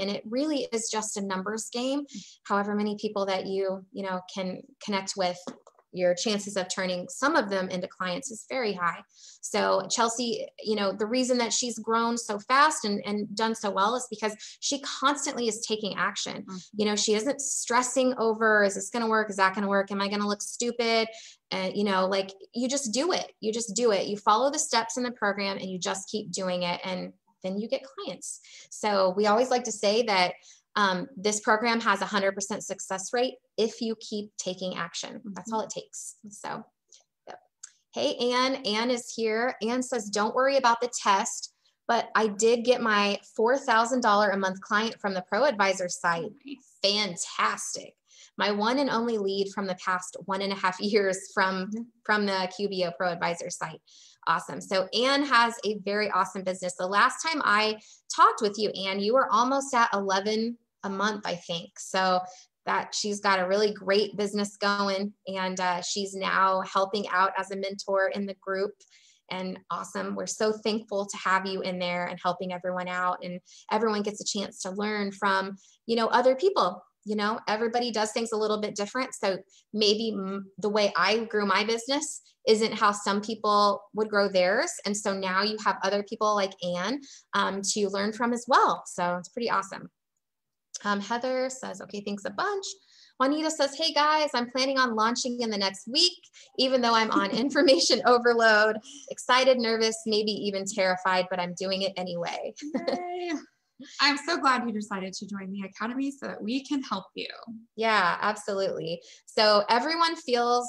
and it really is just a numbers game. However many people that you can connect with, your chances of turning some of them into clients is very high. So Chelsea, the reason that she's grown so fast and done so well is because she constantly is taking action. Mm-hmm. She isn't stressing over, is this going to work? Is that going to work? Am I going to look stupid? And, you just do it. You just do it. You follow the steps in the program and you just keep doing it. And then you get clients. So we always like to say that this program has 100% success rate if you keep taking action. That's all it takes. So, yep. Hey, Ann is here. Ann says, don't worry about the test, but I did get my $4,000 a month client from the ProAdvisor site. Fantastic. My one and only lead from the past 1.5 years from the QBO ProAdvisor site. Awesome. So Ann has a very awesome business. The last time I talked with you, Ann, you were almost at 11 a month, I think. So that she's got a really great business going, and she's now helping out as a mentor in the group. And awesome. We're so thankful to have you in there and helping everyone out, and everyone gets a chance to learn from, other people. Everybody does things a little bit different. So maybe the way I grew my business isn't how some people would grow theirs. And so now you have other people like Ann to learn from as well. So it's pretty awesome. Heather says, okay, thanks a bunch. Juanita says, hey guys, I'm planning on launching in the next week, even though I'm on information overload, excited, nervous, maybe even terrified, but I'm doing it anyway. Yay. I'm so glad you decided to join the Academy so that we can help you. Yeah, absolutely. So everyone feels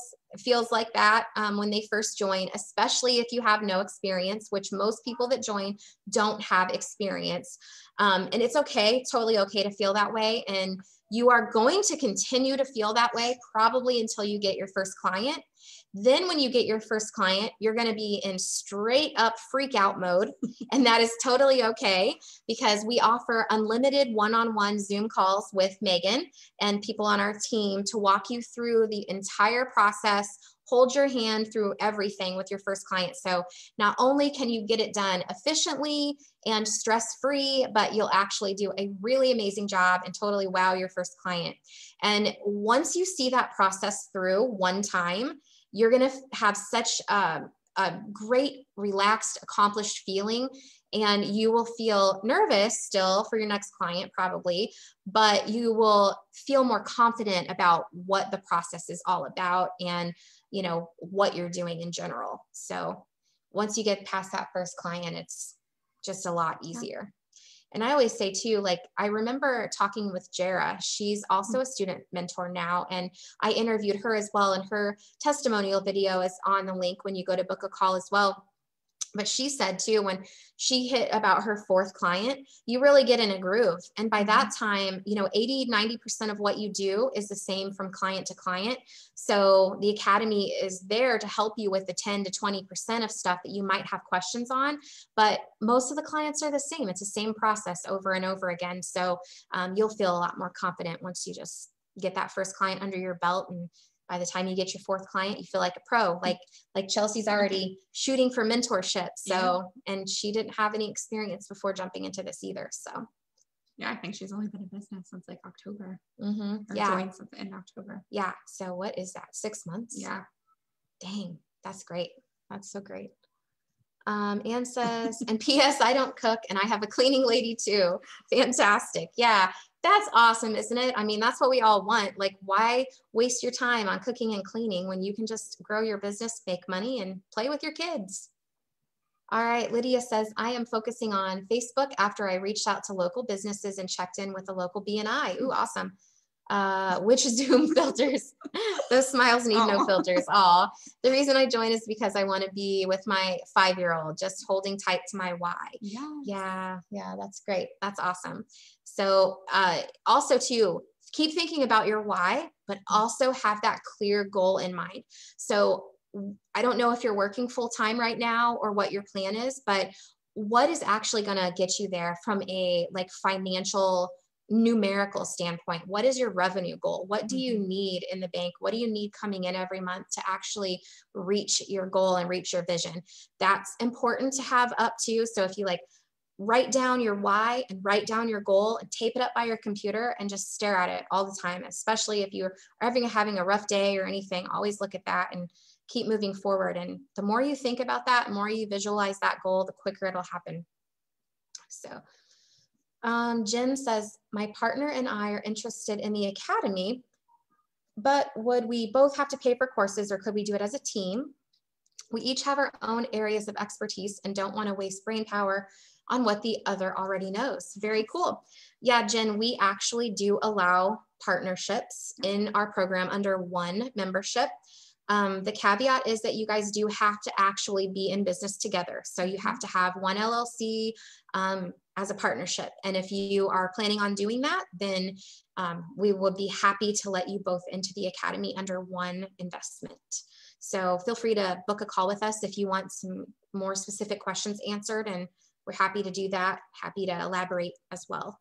like that when they first join, especially if you have no experience, which most people that join don't have experience. And it's okay, totally okay to feel that way. And you are going to continue to feel that way probably until you get your first client. Then when you get your first client, you're going to be in straight up freak out mode. And that is totally okay, because we offer unlimited one-on-one Zoom calls with Megan and people on our team to walk you through the entire process, hold your hand through everything with your first client. So not only can you get it done efficiently and stress-free, but you'll actually do a really amazing job and totally wow your first client. And once you see that process through one time, you're going to have such a great, relaxed, accomplished feeling. And you will feel nervous still for your next client probably, but you will feel more confident about what the process is all about and, what you're doing in general. So once you get past that first client, it's just a lot easier. And I always say too, I remember talking with Jara. She's also a student mentor now. And I interviewed her as well. And her testimonial video is on the link when you go to book a call as well. But she said too, when she hit about her fourth client, you really get in a groove. And by that time, 80-90% of what you do is the same from client to client. So the Academy is there to help you with the 10 to 20% of stuff that you might have questions on. But most of the clients are the same. It's the same process over and over again. So you'll feel a lot more confident once you just get that first client under your belt. And by the time you get your fourth client, you feel like a pro. Like Chelsea's already shooting for mentorship. So, and she didn't have any experience before jumping into this either. So Yeah, I think she's only been in business since like October. Mm-hmm. Or joined something in October. Yeah. So what is that? 6 months? Yeah. Dang, that's great. That's so great. Anne says, and P.S. I don't cook and I have a cleaning lady too. Fantastic. Yeah, that's awesome, isn't it? I mean, that's what we all want. Like, why waste your time on cooking and cleaning when you can just grow your business, make money, and play with your kids? All right, Lydia says, I am focusing on Facebook after I reached out to local businesses and checked in with the local BNI. Ooh, awesome. Which Zoom filters? Those smiles need no filters. Aw. The reason I joined is because I want to be with my 5-year-old, just holding tight to my why. Yeah, that's great. That's awesome. So also too, keep thinking about your why, but also have that clear goal in mind. So I don't know if you're working full time right now or what your plan is, but what is actually going to get you there from a like financial numerical standpoint? What is your revenue goal? What do you need in the bank? What do you need coming in every month to actually reach your goal and reach your vision? That's important to have up too. So if you like write down your why and write down your goal and tape it up by your computer and just stare at it all the time, especially if you're having a rough day or anything, always look at that and keep moving forward. And the more you think about that, the more you visualize that goal, the quicker it'll happen. So Jen says, my partner and I are interested in the academy, but would we both have to pay for courses or could we do it as a team? We each have our own areas of expertise and don't want to waste brain power on what the other already knows. Very cool. Yeah, Jen, we actually do allow partnerships in our program under one membership. The caveat is that you guys do have to actually be in business together. So you have to have one LLC as a partnership. And if you are planning on doing that, then we would be happy to let you both into the academy under one investment. So feel free to book a call with us if you want some more specific questions answered, and we're happy to do that. Happy to elaborate as well.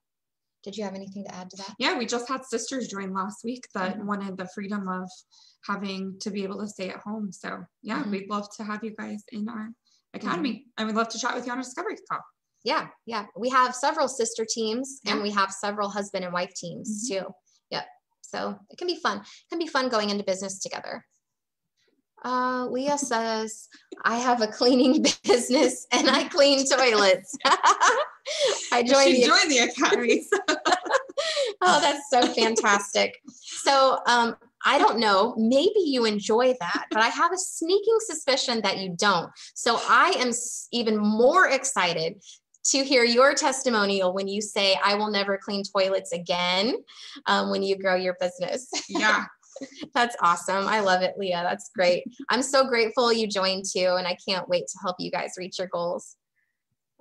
Did you have anything to add to that? Yeah, we just had sisters join last week that wanted the freedom of having to be able to stay at home. So yeah, we'd love to have you guys in our academy. I would love to chat with you on a discovery call. Yeah, yeah. We have several sister teams and we have several husband and wife teams too. Yep. So it can be fun. It can be fun going into business together. Leah says, I have a cleaning business and I clean toilets. I joined the academy. Oh, that's so fantastic. So I don't know, maybe you enjoy that, but I have a sneaking suspicion that you don't. So I am even more excited to hear your testimonial when you say, I will never clean toilets again when you grow your business. Yeah. That's awesome. I love it, Leah. That's great. I'm so grateful you joined too, and I can't wait to help you guys reach your goals.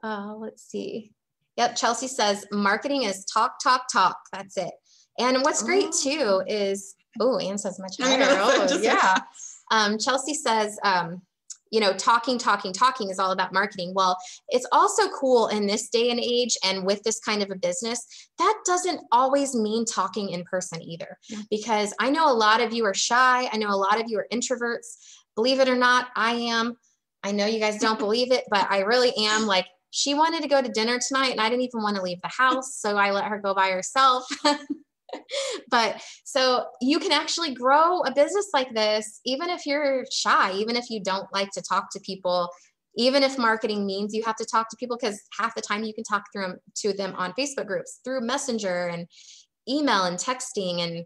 Let's see. Yep, Chelsea says marketing is talk, talk, talk. That's it. And what's great too is, Anne says much higher. Yeah. Chelsea says, talking is all about marketing. Well, it's also cool in this day and age and with this kind of a business, that doesn't always mean talking in person either. Because I know a lot of you are shy. I know a lot of you are introverts. Believe it or not, I am. I know you guys don't believe it, but I really am. Like, she wanted to go to dinner tonight and I didn't even want to leave the house. So I let her go by herself. But so you can actually grow a business like this, even if you're shy, even if you don't like to talk to people, even if marketing means you have to talk to people, because half the time you can talk to them on Facebook groups, through Messenger and email and texting. And,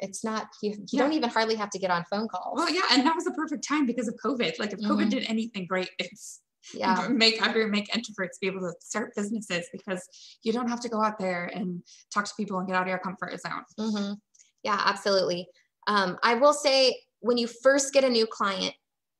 it's not, you don't even hardly have to get on phone calls. Well, yeah. And that was a perfect time because of COVID. Like if COVID did anything great, it's make introverts be able to start businesses because you don't have to go out there and talk to people and get out of your comfort zone. Yeah, absolutely. I will say when you first get a new client,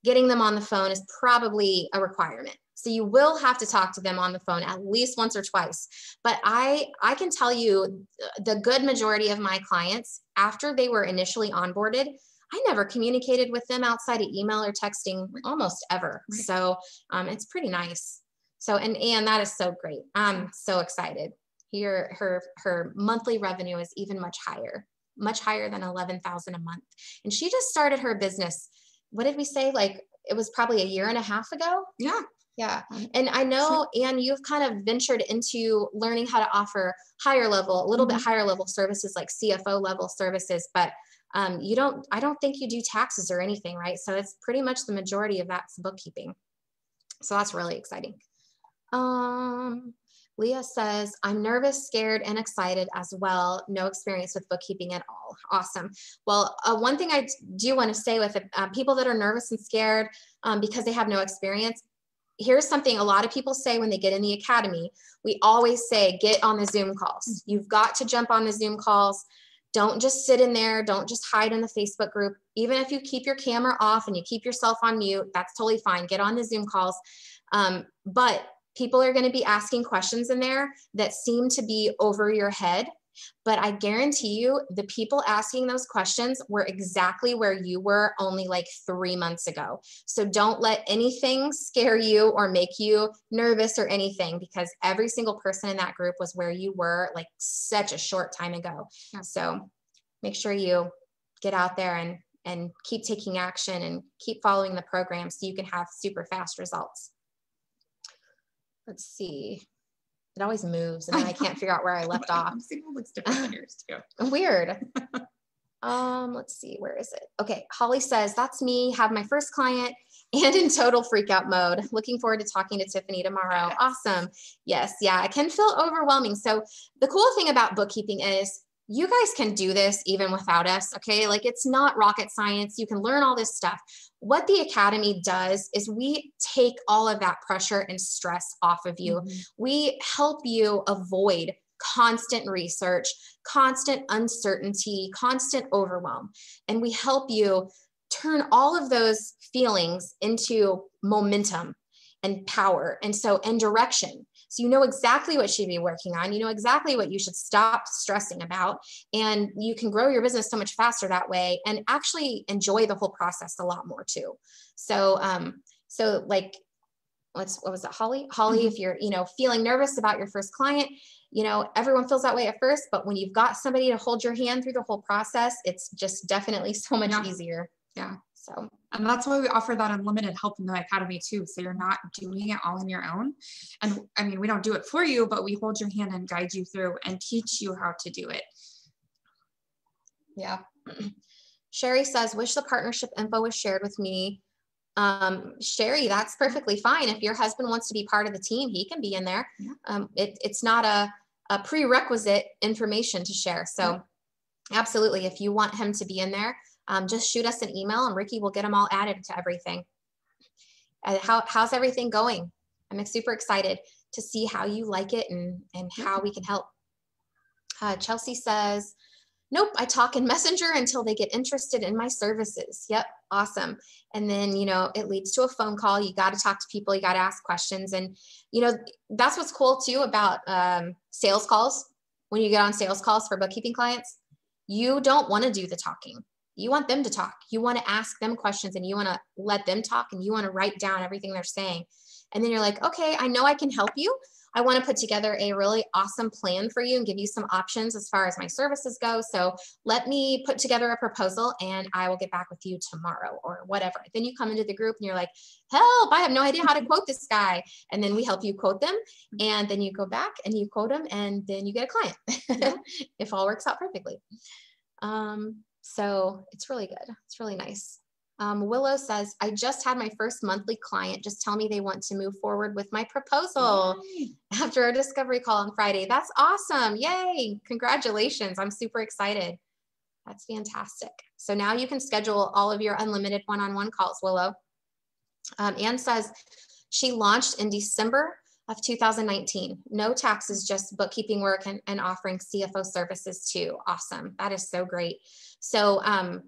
getting them on the phone is probably a requirement. So you will have to talk to them on the phone at least once or twice. But I can tell you the good majority of my clients, after they were initially onboarded, I never communicated with them outside of email or texting almost ever. So it's pretty nice. So, and that is so great. I'm so excited. Here, her monthly revenue is even much higher than $11,000 a month. And she just started her business. What did we say? Like it was probably a year and a half ago. Yeah. Yeah. And I know, Anne, you've kind of ventured into learning how to offer higher level, a little bit higher level services like CFO level services, but I don't think you do taxes or anything, right? So it's pretty much the majority of that's bookkeeping. So that's really exciting. Leah says, I'm nervous, scared, and excited as well. No experience with bookkeeping at all. Awesome. Well, one thing I do want to say with people that are nervous and scared because they have no experience, here's something a lot of people say when they get in the academy. We always say, get on the Zoom calls. You've got to jump on the Zoom calls. Don't just sit in there. Don't just hide in the Facebook group. Even if you keep your camera off and you keep yourself on mute, that's totally fine. Get on the Zoom calls. But people are going to be asking questions in there that seem to be over your head. But I guarantee you, the people asking those questions were exactly where you were only like 3 months ago. So don't let anything scare you or make you nervous or anything, because every single person in that group was where you were like such a short time ago. So make sure you get out there and keep taking action and keep following the program so you can have super fast results. Let's see. It always moves and then I can't figure out where I left off. It looks different than yours too. Weird. Let's see, where is it? Okay, Holly says, that's me, have my first client and in total freak out mode. Looking forward to talking to Tiffany tomorrow. Awesome. Yes, yeah, it can feel overwhelming. So the cool thing about bookkeeping is you guys can do this even without us, okay? Like it's not rocket science. You can learn all this stuff. What the Academy does is we take all of that pressure and stress off of you. We help you avoid constant research, constant uncertainty, constant overwhelm. And we help you turn all of those feelings into momentum and power and direction. So you know exactly what you should be working on. You know exactly what you should stop stressing about. And you can grow your business so much faster that way and actually enjoy the whole process a lot more too. So, so like, what was it, Holly? Holly, if you're, feeling nervous about your first client, everyone feels that way at first, but when you've got somebody to hold your hand through the whole process, it's just definitely so much easier. Yeah. So, and that's why we offer that unlimited help in the Academy too. So you're not doing it all on your own. And I mean, we don't do it for you, but we hold your hand and guide you through and teach you how to do it. Yeah. Sherry says, wish the partnership info was shared with me. Sherry, that's perfectly fine. If your husband wants to be part of the team, he can be in there. It's not a prerequisite information to share. So absolutely, if you want him to be in there, just shoot us an email and Ricky will get them all added to everything. How's everything going? I'm super excited to see how you like it and how we can help. Chelsea says, nope, I talk in Messenger until they get interested in my services. Yep, awesome. And then, it leads to a phone call. You got to talk to people. You got to ask questions. And, that's what's cool too about sales calls. When you get on sales calls for bookkeeping clients, you don't want to do the talking. You want them to talk. You want to ask them questions and you want to let them talk and you want to write down everything they're saying. And then you're like, okay, I know I can help you. I want to put together a really awesome plan for you and give you some options as far as my services go. So let me put together a proposal and I will get back with you tomorrow or whatever. Then you come into the group and you're like, help, I have no idea how to quote this guy. And then we help you quote them. And then you go back and you quote them and then you get a client if all works out perfectly. So it's really good. It's really nice. Willow says, I just had my first monthly client just tell me they want to move forward with my proposal after our discovery call on Friday. That's awesome. Yay. Congratulations. I'm super excited. That's fantastic. So now you can schedule all of your unlimited one-on-one calls, Willow. Anne says she launched in December of 2019. No taxes, just bookkeeping work and offering CFO services too. Awesome. That is so great. So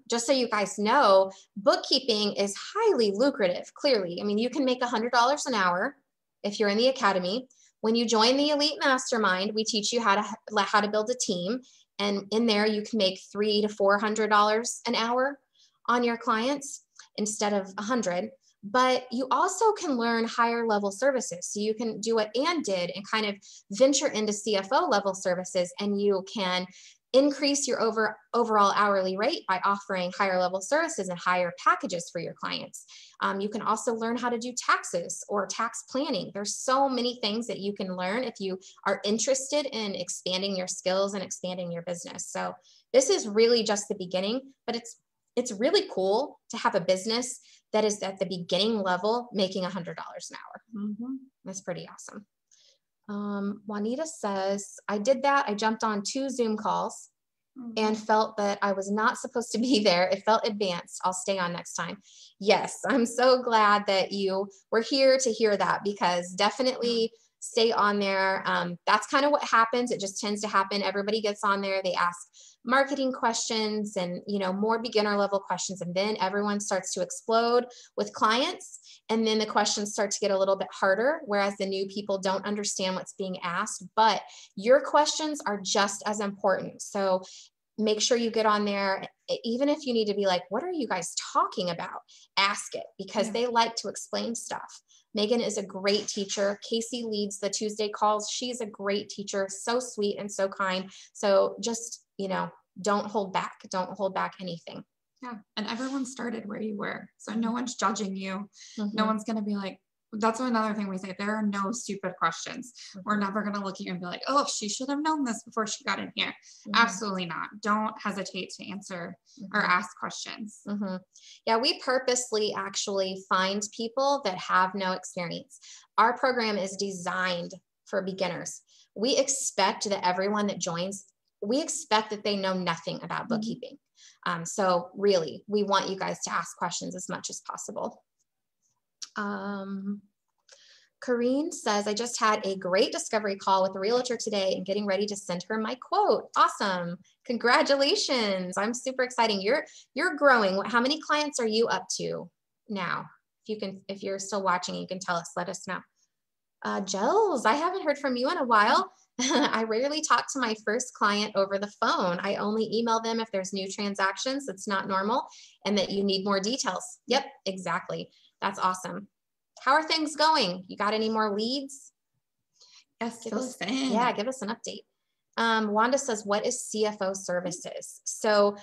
just so you guys know, bookkeeping is highly lucrative, clearly. I mean, you can make $100 an hour if you're in the academy. When you join the Elite Mastermind, we teach you how to build a team. And in there, you can make $300 to $400 an hour on your clients instead of $100. But you also can learn higher level services. So you can do what Anne did and kind of venture into CFO level services, and you can increase your overall hourly rate by offering higher level services and higher packages for your clients. You can also learn how to do taxes or tax planning. There's so many things that you can learn if you are interested in expanding your skills and expanding your business. So this is really just the beginning, but it's really cool to have a business that is at the beginning level making $100 an hour. Mm-hmm. That's pretty awesome. Juanita says, I did that. I jumped on 2 Zoom calls and felt that I was not supposed to be there. It felt advanced. I'll stay on next time. Yes, I'm so glad that you were here to hear that, because definitely stay on there. That's kind of what happens. It just tends to happen. Everybody gets on there. They ask marketing questions and, more beginner level questions. And then everyone starts to explode with clients. And then the questions start to get a little bit harder, whereas the new people don't understand what's being asked, but your questions are just as important. So make sure you get on there. Even if you need to be like, what are you guys talking about? Ask it, because they like to explain stuff. Megan is a great teacher. Casey leads the Tuesday calls. She's a great teacher, so sweet and so kind. So just, don't hold back. Don't hold back anything. Yeah. And everyone started where you were. So no one's judging you. Mm-hmm. No one's going to be like, that's another thing we say. There are no stupid questions. Mm-hmm. We're never going to look at you and be like, oh, she should have known this before she got in here. Mm-hmm. Absolutely not. Don't hesitate to answer or ask questions. Mm-hmm. Yeah, we purposely actually find people that have no experience. Our program is designed for beginners. We expect that everyone that joins, we expect that they know nothing about bookkeeping. So really, we want you guys to ask questions as much as possible. Corrine says, I just had a great discovery call with a realtor today and getting ready to send her my quote. Awesome. Congratulations. I'm super excited. You're growing. How many clients are you up to now? If you're still watching, you can tell us, let us know. Gels, I haven't heard from you in a while. I rarely talk to my first client over the phone. I only email them if there's new transactions. That's not normal and that you need more details. Yep, exactly. That's awesome. How are things going? You got any more leads? Yes, give us an update. Wanda says, what is CFO services? So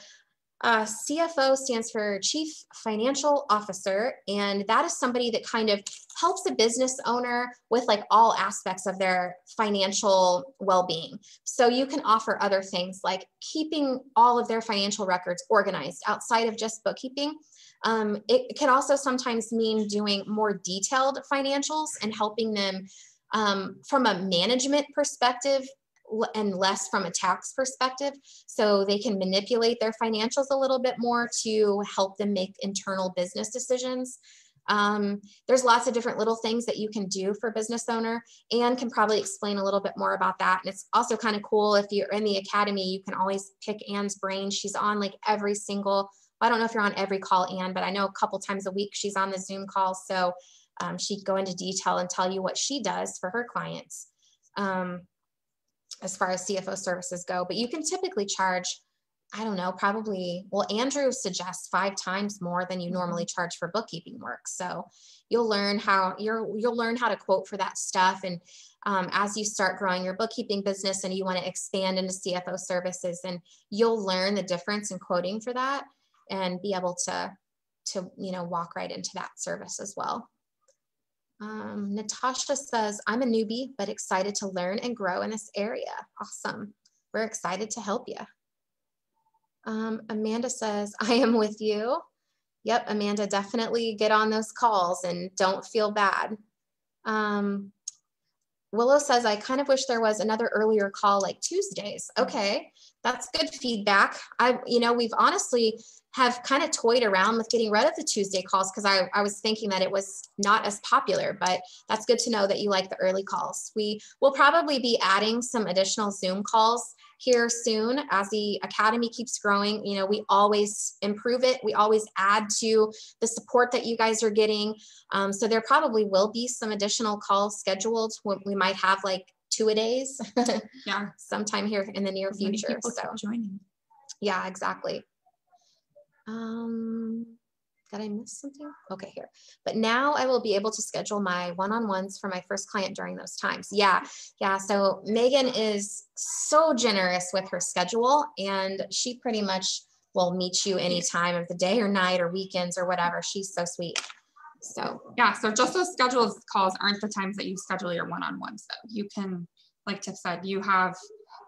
CFO stands for Chief Financial Officer, and that is somebody that kind of helps a business owner with like all aspects of their financial well-being. So you can offer other things like keeping all of their financial records organized outside of just bookkeeping. It can also sometimes mean doing more detailed financials and helping them from a management perspective and less from a tax perspective, so they can manipulate their financials a little bit more to help them make internal business decisions. There's lots of different little things that you can do for business owner. Anne can probably explain a little bit more about that. And it's also kind of cool, if you're in the academy, you can always pick Anne's brain. She's on like every single, I don't know if you're on every call, Anne, but I know a couple times a week she's on the Zoom call. So she'd go into detail and tell you what she does for her clients. As far as CFO services go, but you can typically charge, I don't know, probably, well, Andrew suggests 5 times more than you normally charge for bookkeeping work. So you'll learn how to quote for that stuff. And as you start growing your bookkeeping business and you want to expand into CFO services, and you'll learn the difference in quoting for that and be able to walk right into that service as well. Natasha says, I'm a newbie, but excited to learn and grow in this area. Awesome. We're excited to help you. Amanda says, I am with you. Yep, Amanda, definitely get on those calls and don't feel bad. Willow says, I kind of wish there was another earlier call like Tuesdays. Okay, that's good feedback. We've honestly have kind of toyed around with getting rid of the Tuesday calls because I was thinking that it was not as popular, but that's good to know that you like the early calls. We will probably be adding some additional Zoom calls here soon as the academy keeps growing. We always improve it. We always add to the support that you guys are getting. So there probably will be some additional calls scheduled. We might have like 2 a days. Yeah. Sometime here in the near future. So joining. Yeah, exactly. Did I miss something? Okay, here. But now I will be able to schedule my one-on-ones for my first client during those times. Yeah. So Megan is so generous with her schedule, and she pretty much will meet you any time of the day or night or weekends or whatever. She's so sweet. So yeah, so just those scheduled calls aren't the times that you schedule your one-on-ones though. You can, like Tiff said,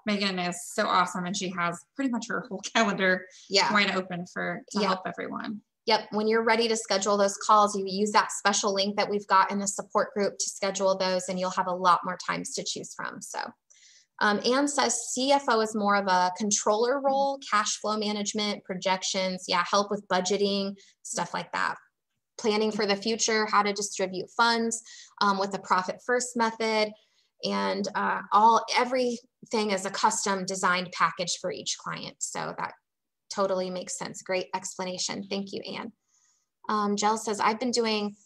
Megan is so awesome, and she has pretty much her whole calendar wide open to help everyone. Yep. When you're ready to schedule those calls, you use that special link that we've got in the support group to schedule those, and you'll have a lot more times to choose from. So Anne says CFO is more of a controller role, cash flow management, projections, help with budgeting, stuff like that. Planning for the future, how to distribute funds with the profit first method, and everything is a custom designed package for each client. So that totally makes sense. Great explanation. Thank you, Anne. Jill says, I've been doing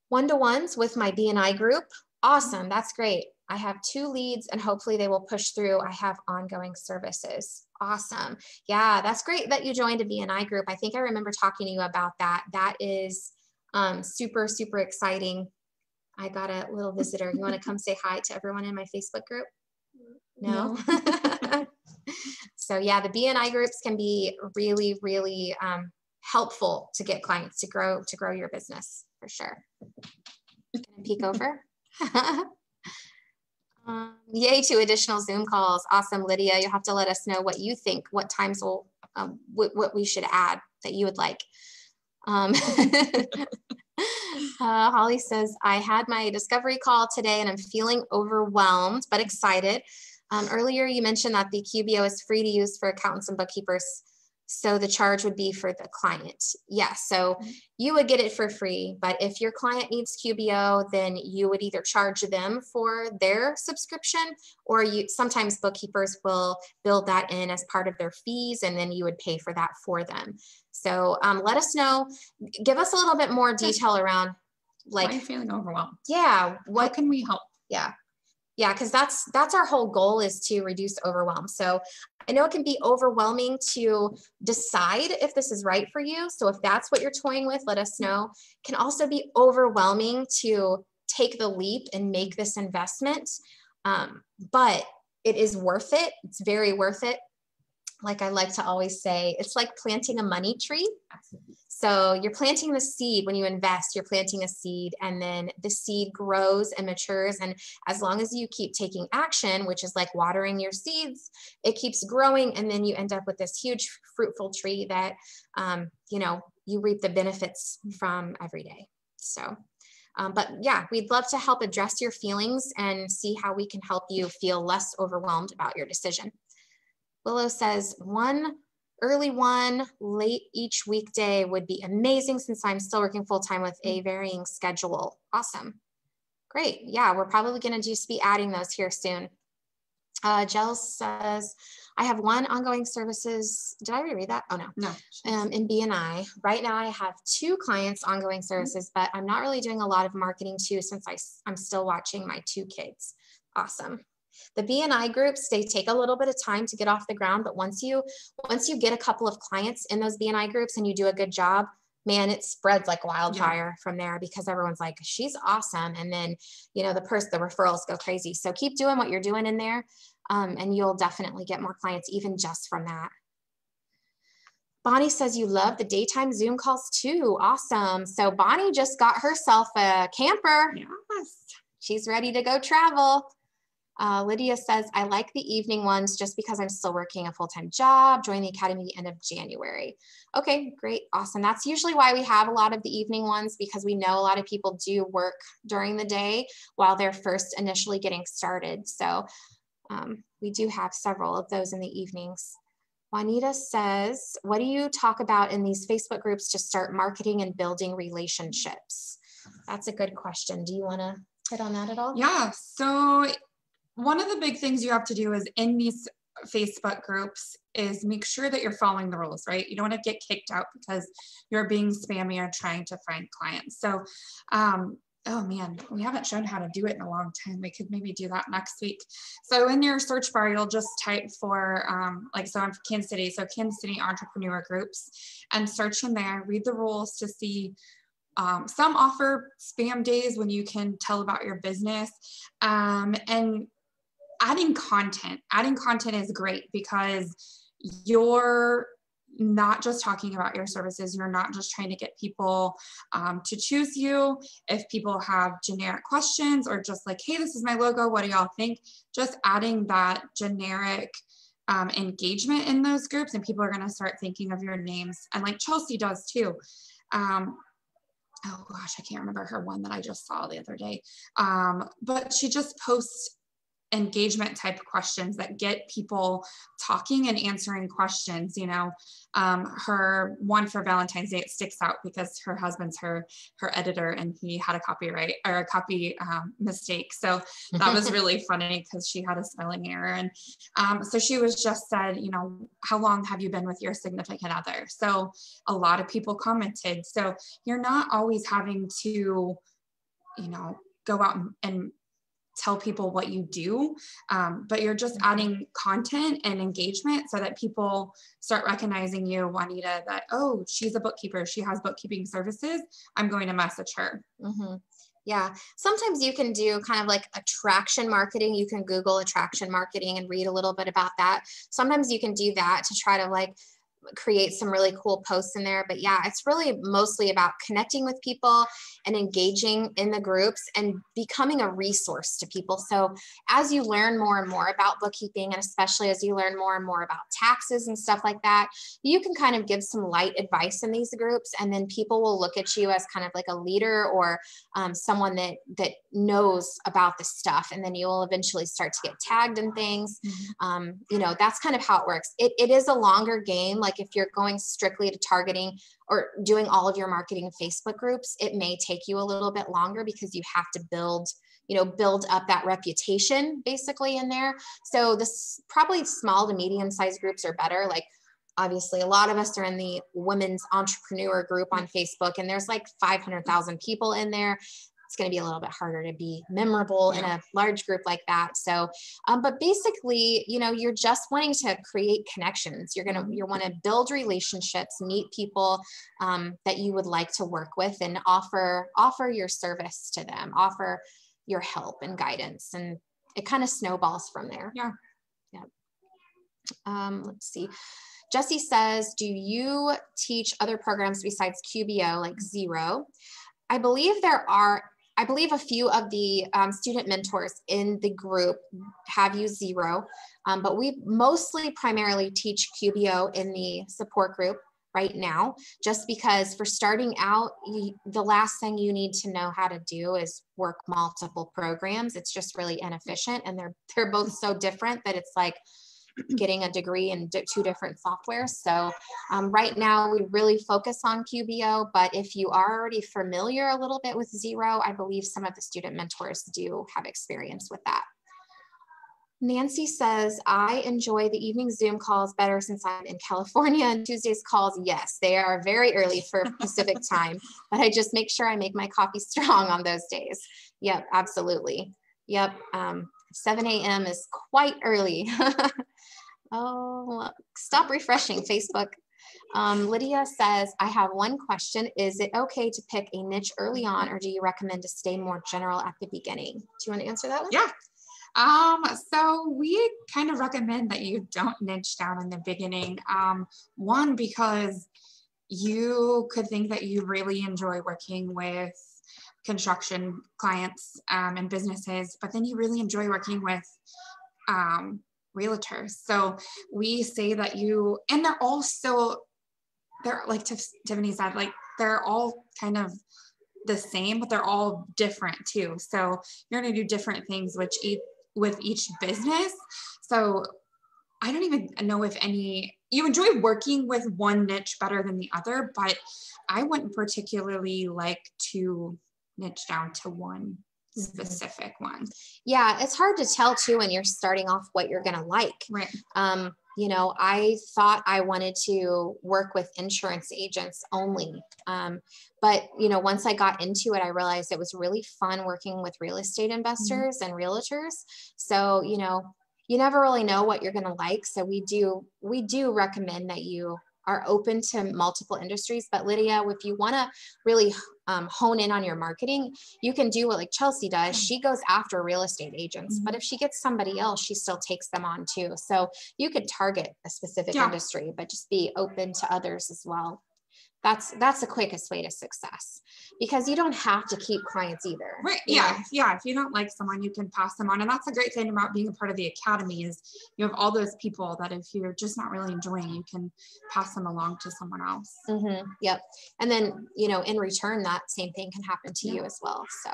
one-to-ones with my BNI group. Awesome. That's great. I have 2 leads and hopefully they will push through. I have ongoing services. Awesome. Yeah, that's great that you joined a BNI group. I think I remember talking to you about that. That is super, super exciting. I got a little visitor. You want to come say hi to everyone in my Facebook group? No. So yeah, the BNI groups can be really, really helpful to get clients to grow your business for sure. Can I peek over? Yay to additional Zoom calls. Awesome, Lydia. You'll have to let us know what you think, what times will, what we should add that you would like. Holly says, I had my discovery call today and I'm feeling overwhelmed, but excited. Earlier, you mentioned that the QBO is free to use for accountants and bookkeepers. So the charge would be for the client. Yes, so you would get it for free, but if your client needs QBO, then you would either charge them for their subscription, or sometimes bookkeepers will build that in as part of their fees, and then you would pay for that for them. So let us know, give us a little bit more detail around why are you feeling overwhelmed? Yeah. How can we help? Yeah, because that's our whole goal, is to reduce overwhelm. So I know it can be overwhelming to decide if this is right for you. So if that's what you're toying with, let us know. It can also be overwhelming to take the leap and make this investment, but it is worth it. It's very worth it. Like I like to always say, it's like planting a money tree. So you're planting the seed. When you invest, you're planting a seed, and then the seed grows and matures. And as long as you keep taking action, which is like watering your seeds, it keeps growing. And then you end up with this huge fruitful tree that, you reap the benefits from every day. So, but yeah, we'd love to help address your feelings and see how we can help you feel less overwhelmed about your decision. Willow says, one early, one late each weekday would be amazing, since I'm still working full-time with a varying schedule. Awesome. Great. Yeah, we're probably going to just be adding those here soon. Jill says, I have 1 ongoing services. Did I reread that? Oh, no. No. In BNI. Right now I have 2 clients ongoing services, but I'm not really doing a lot of marketing too, since I'm still watching my 2 kids. Awesome. The BNI groups, they take a little bit of time to get off the ground, but once you get a couple of clients in those BNI groups and you do a good job, man, it spreads like wildfire from there, because everyone's like, she's awesome. And then, the referrals go crazy. So keep doing what you're doing in there, and you'll definitely get more clients even just from that. Bonnie says you love the daytime Zoom calls too. Awesome. So Bonnie just got herself a camper. Yes. She's ready to go travel. Lydia says, I like the evening ones just because I'm still working a full-time job, joined the academy the end of January. Okay, great, awesome. That's usually why we have a lot of the evening ones, because we know a lot of people do work during the day while they're first initially getting started. So we do have several of those in the evenings. Juanita says, what do you talk about in these Facebook groups to start marketing and building relationships? That's a good question. Do you want to hit on that at all? Yeah, so one of the big things you have to do is in these Facebook groups is make sure that you're following the rules, right? You don't want to get kicked out because you're being spammy or trying to find clients. So oh man, we haven't shown how to do it in a long time. We could maybe do that next week. So in your search bar, you'll just type for, so I'm from Kansas City, so Kansas City entrepreneur groups, and search in there, read the rules to see. Some offer spam days when you can tell about your business, and adding content is great because you're not just talking about your services. You're not just trying to get people to choose you. If people have generic questions or just like, hey, this is my logo, what do y'all think? Just adding that generic engagement in those groups, and people are going to start thinking of your names. And like Chelsea does too. Oh gosh, I can't remember her one that I just saw the other day. But she just posts engagement type questions that get people talking and answering questions. Her one for Valentine's Day, it sticks out because her husband's her editor, and he had a copy mistake. So that was really funny because she had a spelling error. And so she was just said, how long have you been with your significant other? So a lot of people commented. So you're not always having to, go out and tell people what you do, but you're just adding content and engagement so that people start recognizing you, Juanita, that, oh, she's a bookkeeper, she has bookkeeping services, I'm going to message her. Mm-hmm. Yeah. Sometimes you can do kind of like attraction marketing. You can Google attraction marketing and read a little bit about that. Sometimes you can do that to try to like create some really cool posts in there. But yeah, it's really mostly about connecting with people and engaging in the groups and becoming a resource to people. So as you learn more and more about bookkeeping, and especially as you learn more and more about taxes and stuff like that, you can kind of give some light advice in these groups, and then people will look at you as kind of like a leader or someone that knows about this stuff. And then you'll eventually start to get tagged in things. Mm-hmm. That's kind of how it works. It is a longer game. Like if you're going strictly to targeting or doing all of your marketing in Facebook groups, it may take you a little bit longer because you have to build up that reputation basically in there. So this probably small to medium-sized groups are better. Like obviously a lot of us are in the women's entrepreneur group on Facebook, and there's like 500,000 people in there. It's going to be a little bit harder to be memorable in a large group like that. So, but basically, you're just wanting to create connections. You want to build relationships, meet people that you would like to work with, and offer your service to them, offer your help and guidance. And it kind of snowballs from there. Yeah. Let's see. Jesse says, do you teach other programs besides QBO like Xero? I believe a few of the student mentors in the group have used Xero, but we mostly primarily teach QBO in the support group right now, just because for starting out, the last thing you need to know how to do is work multiple programs. It's just really inefficient, and they're both so different that it's like getting a degree in two different softwares. So right now we really focus on QBO, but if you are already familiar a little bit with Xero, I believe some of the student mentors do have experience with that. Nancy says, I enjoy the evening Zoom calls better since I'm in California, and Tuesday's calls, yes, they are very early for Pacific time, but I just make sure I make my coffee strong on those days. Yep, absolutely. Yep, 7 a.m. is quite early. Oh, stop refreshing Facebook. Lydia says, I have one question. Is it okay to pick a niche early on, or do you recommend to stay more general at the beginning? Do you want to answer that one? Yeah. So we kind of recommend that you don't niche down in the beginning. One, because you could think that you really enjoy working with construction clients and businesses, but then you really enjoy working with realtors. So we say that and they're like Tiffany said, like they're all kind of the same, but they're all different too. So you're going to do different things with each business. So I don't even know if you enjoy working with one niche better than the other, but I wouldn't particularly like to niche down to one specific one. Yeah, it's hard to tell too when you're starting off what you're going to like. Right. You know, I thought I wanted to work with insurance agents only. But, you know, once I got into it, I realized it was really fun working with real estate investors and realtors. So, you know, you never really know what you're going to like. So we do recommend that you are open to multiple industries. But Lydia, if you want to really hone in on your marketing, you can do what like Chelsea does. She goes after real estate agents, but if she gets somebody else, she still takes them on too. So you could target a specific industry, but just be open to others as well. That's the quickest way to success, because you don't have to keep clients either. Right. Yeah. Yeah. If you don't like someone, you can pass them on. And that's a great thing about being a part of the academy is you have all those people that if you're just not really enjoying, you can pass them along to someone else. Yep. And then, you know, in return, that same thing can happen to you as well. So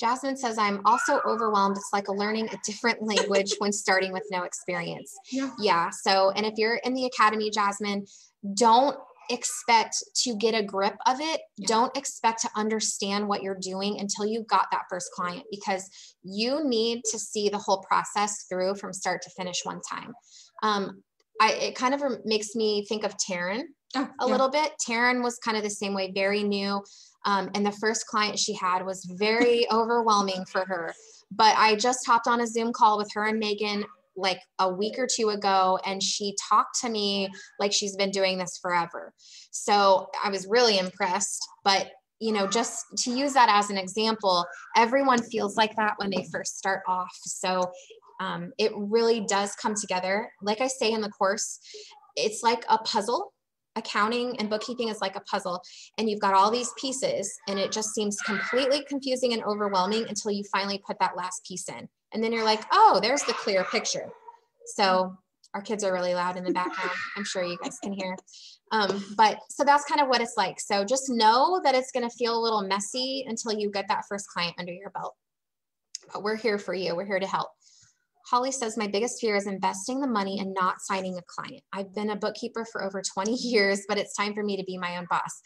Jasmine says, I'm also overwhelmed. It's like learning a different language when starting with no experience. Yeah. So, and if you're in the academy, Jasmine, don't expect to get a grip of it. Don't expect to understand what you're doing until you got that first client, because you need to see the whole process through from start to finish one time. It kind of makes me think of Taryn a little bit. Taryn was kind of the same way, very new. And the first client she had was very overwhelming for her. But I just hopped on a Zoom call with her and Megan like a week or two ago, and she talked to me like she's been doing this forever. So I was really impressed. But you know, just to use that as an example, everyone feels like that when they first start off. So it really does come together. Like I say in the course, it's like a puzzle. Accounting and bookkeeping is like a puzzle, and you've got all these pieces, and it just seems completely confusing and overwhelming until you finally put that last piece in. And then you're like, oh, there's the clear picture. So our kids are really loud in the background. I'm sure you guys can hear. But so that's kind of what it's like. So just know that it's going to feel a little messy until you get that first client under your belt. But we're here for you. We're here to help. Holly says, my biggest fear is investing the money and not signing a client. I've been a bookkeeper for over 20 years, but it's time for me to be my own boss.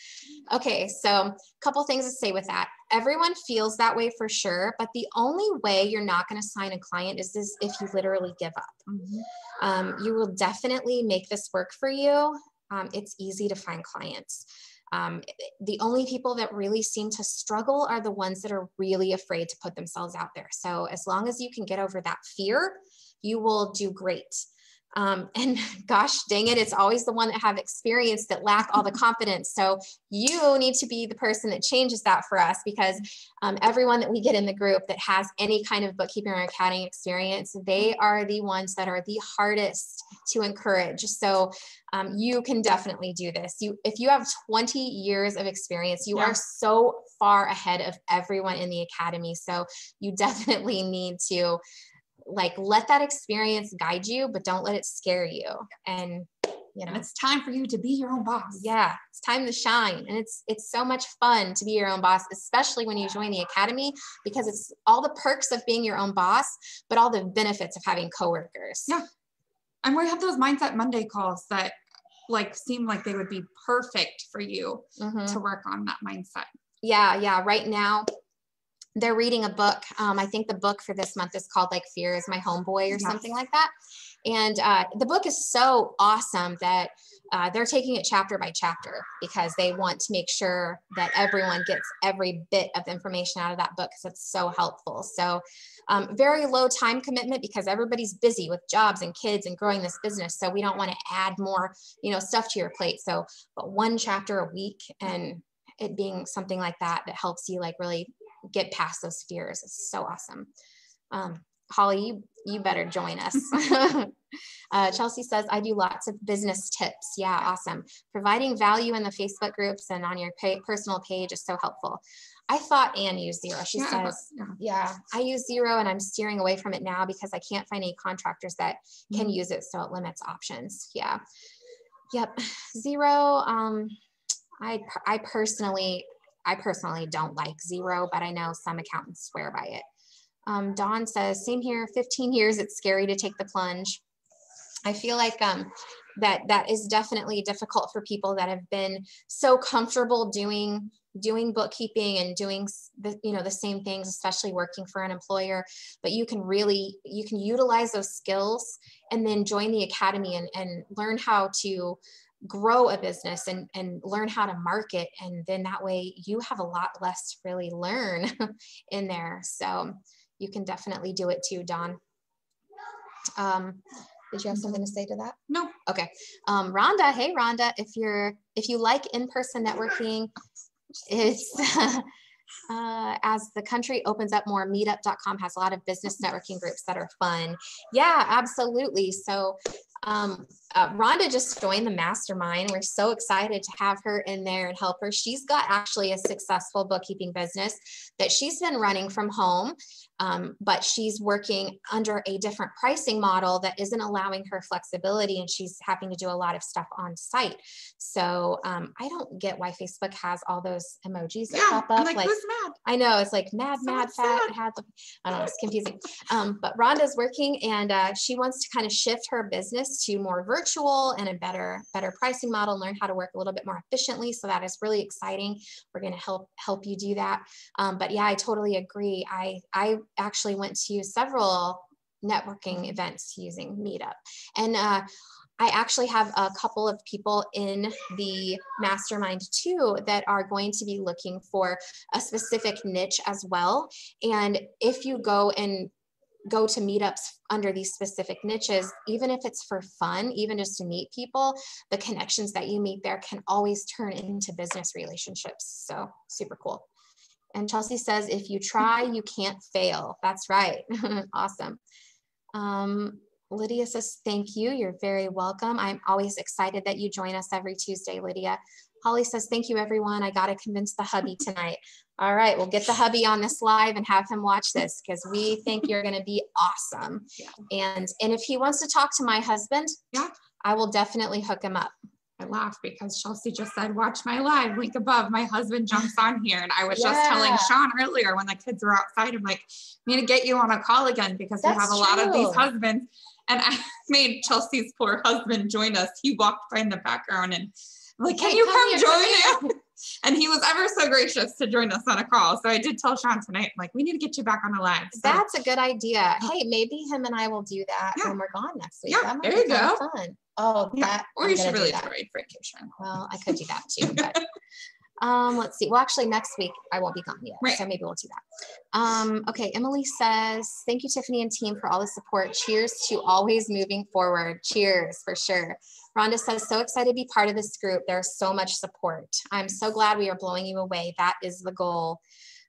Okay, so a couple things to say with that. Everyone feels that way for sure, but the only way you're not going to sign a client is if you literally give up. You will definitely make this work for you. It's easy to find clients. The only people that really seem to struggle are the ones that are really afraid to put themselves out there. So as long as you can get over that fear, you will do great. And gosh, dang it, it's always the one that have experience that lack all the confidence. So you need to be the person that changes that for us, because everyone that we get in the group that has any kind of bookkeeping or accounting experience, they are the ones that are the hardest to encourage. So you can definitely do this. If you have 20 years of experience, you are so far ahead of everyone in the academy. So you definitely need to let that experience guide you, but don't let it scare you. And you know, it's time for you to be your own boss. Yeah, it's time to shine. And it's so much fun to be your own boss, especially when you join the academy, because it's all the perks of being your own boss, but all the benefits of having coworkers. Yeah. And we have those Mindset Monday calls that seem like they would be perfect for you to work on that mindset. Yeah. Right now, they're reading a book. I think the book for this month is called Fear is My Homeboy or something like that. And the book is so awesome that they're taking it chapter by chapter, because they want to make sure that everyone gets every bit of information out of that book, because it's so helpful. So very low time commitment, because everybody's busy with jobs and kids and growing this business. So we don't want to add more, stuff to your plate. So, but one chapter a week, and it being something like that helps you really get past those fears. It's so awesome. Holly, you better join us. Chelsea says, I do lots of business tips. Yeah, awesome. Providing value in the Facebook groups and on your personal page is so helpful. I thought Anne used Xero. She says, I use Xero, and I'm steering away from it now because I can't find any contractors that can use it, so it limits options. Yeah. Yep. Xero. I personally don't like Xero, but I know some accountants swear by it. Dawn says, same here, 15 years, it's scary to take the plunge. I feel like that is definitely difficult for people that have been so comfortable doing bookkeeping and doing the same things, especially working for an employer. But you can utilize those skills and then join the academy and learn how to grow a business and learn how to market. And then that way you have a lot less to really learn in there. So you can definitely do it too, Dawn. Did you have something to say to that? No. Okay. Rhonda, hey Rhonda, if you like in-person networking, it's as the country opens up more, meetup.com has a lot of business networking groups that are fun. Yeah, absolutely. So Rhonda just joined the mastermind. We're so excited to have her in there and help her. She's got actually a successful bookkeeping business that she's been running from home, but she's working under a different pricing model that isn't allowing her flexibility, and she's having to do a lot of stuff on site. So I don't get why Facebook has all those emojis that pop up. I'm like, who's mad? I know, it's like mad, fat. I don't know, it's confusing. But Rhonda's working, and she wants to kind of shift her business to more virtual and a better pricing model, learn how to work a little bit more efficiently. So that is really exciting. We're going to help you do that. But yeah, I totally agree. I actually went to several networking events using Meetup, and I actually have a couple of people in the mastermind too that are going to be looking for a specific niche as well. And if you go to meetups under these specific niches, even if it's for fun, even just to meet people, the connections that you meet there can always turn into business relationships. So super cool. And Chelsea says, if you try, you can't fail. That's right. Awesome. Lydia says, thank you. You're very welcome. I'm always excited that you join us every Tuesday, Lydia. Holly says, thank you, everyone. I got to convince the hubby tonight. All right, we'll get the hubby on this live and have him watch this because we think you're going to be awesome. Yeah. And if he wants to talk to my husband, I will definitely hook him up. I laugh because Chelsea just said, watch my live, link above. My husband jumps on here. And I was just telling Sean earlier when the kids were outside, I'm like, I need to get you on a call again because we have a lot of these husbands. And I made Chelsea's poor husband join us. He walked by in the background and I'm like, can you come join him? And he was ever so gracious to join us on a call. So I did tell Sean tonight, like, we need to get you back on the live. So. That's a good idea. Hey, maybe him and I will do that when we're gone next week. Yeah, there you go. Fun. Oh, or you should really trade vacation. Well, I could do that too, but let's see. Well, actually next week I won't be gone yet. Right. So maybe we'll do that. Okay. Emily says, thank you, Tiffany and team, for all the support. Cheers to always moving forward. Cheers for sure. Rhonda says, so excited to be part of this group. There's so much support. I'm so glad we are blowing you away. That is the goal.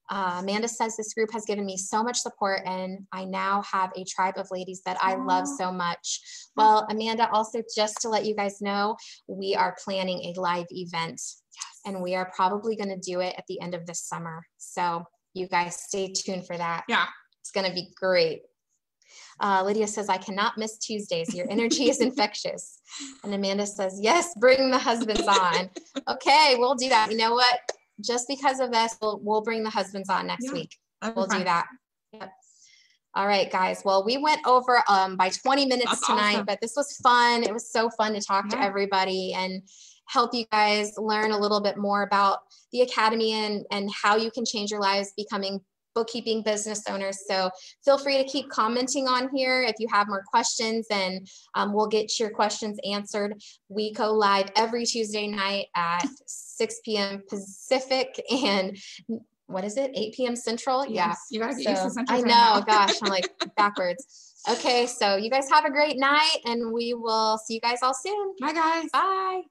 Amanda says, this group has given me so much support and I now have a tribe of ladies that I love so much. Well, Amanda, also just to let you guys know, we are planning a live event and we are probably going to do it at the end of this summer. So you guys stay tuned for that. Yeah. It's going to be great. Lydia says, I cannot miss Tuesdays. Your energy is infectious. And Amanda says, yes, bring the husbands on. Okay, we'll do that. You know what? Just because of this, we'll bring the husbands on next week. We'll do that. Yep. All right, guys. Well, we went over by 20 minutes tonight, but this was fun. It was so fun to talk to everybody and help you guys learn a little bit more about the Academy and how you can change your lives becoming bookkeeping business owners. So feel free to keep commenting on here if you have more questions, and we'll get your questions answered. We go live every Tuesday night at 6 p.m. Pacific and what is it? 8 p.m. Central? Yes. Yeah. You gotta get used to Central. I know, gosh, I'm like backwards. Okay, so you guys have a great night and we will see you guys all soon. Bye guys. Bye.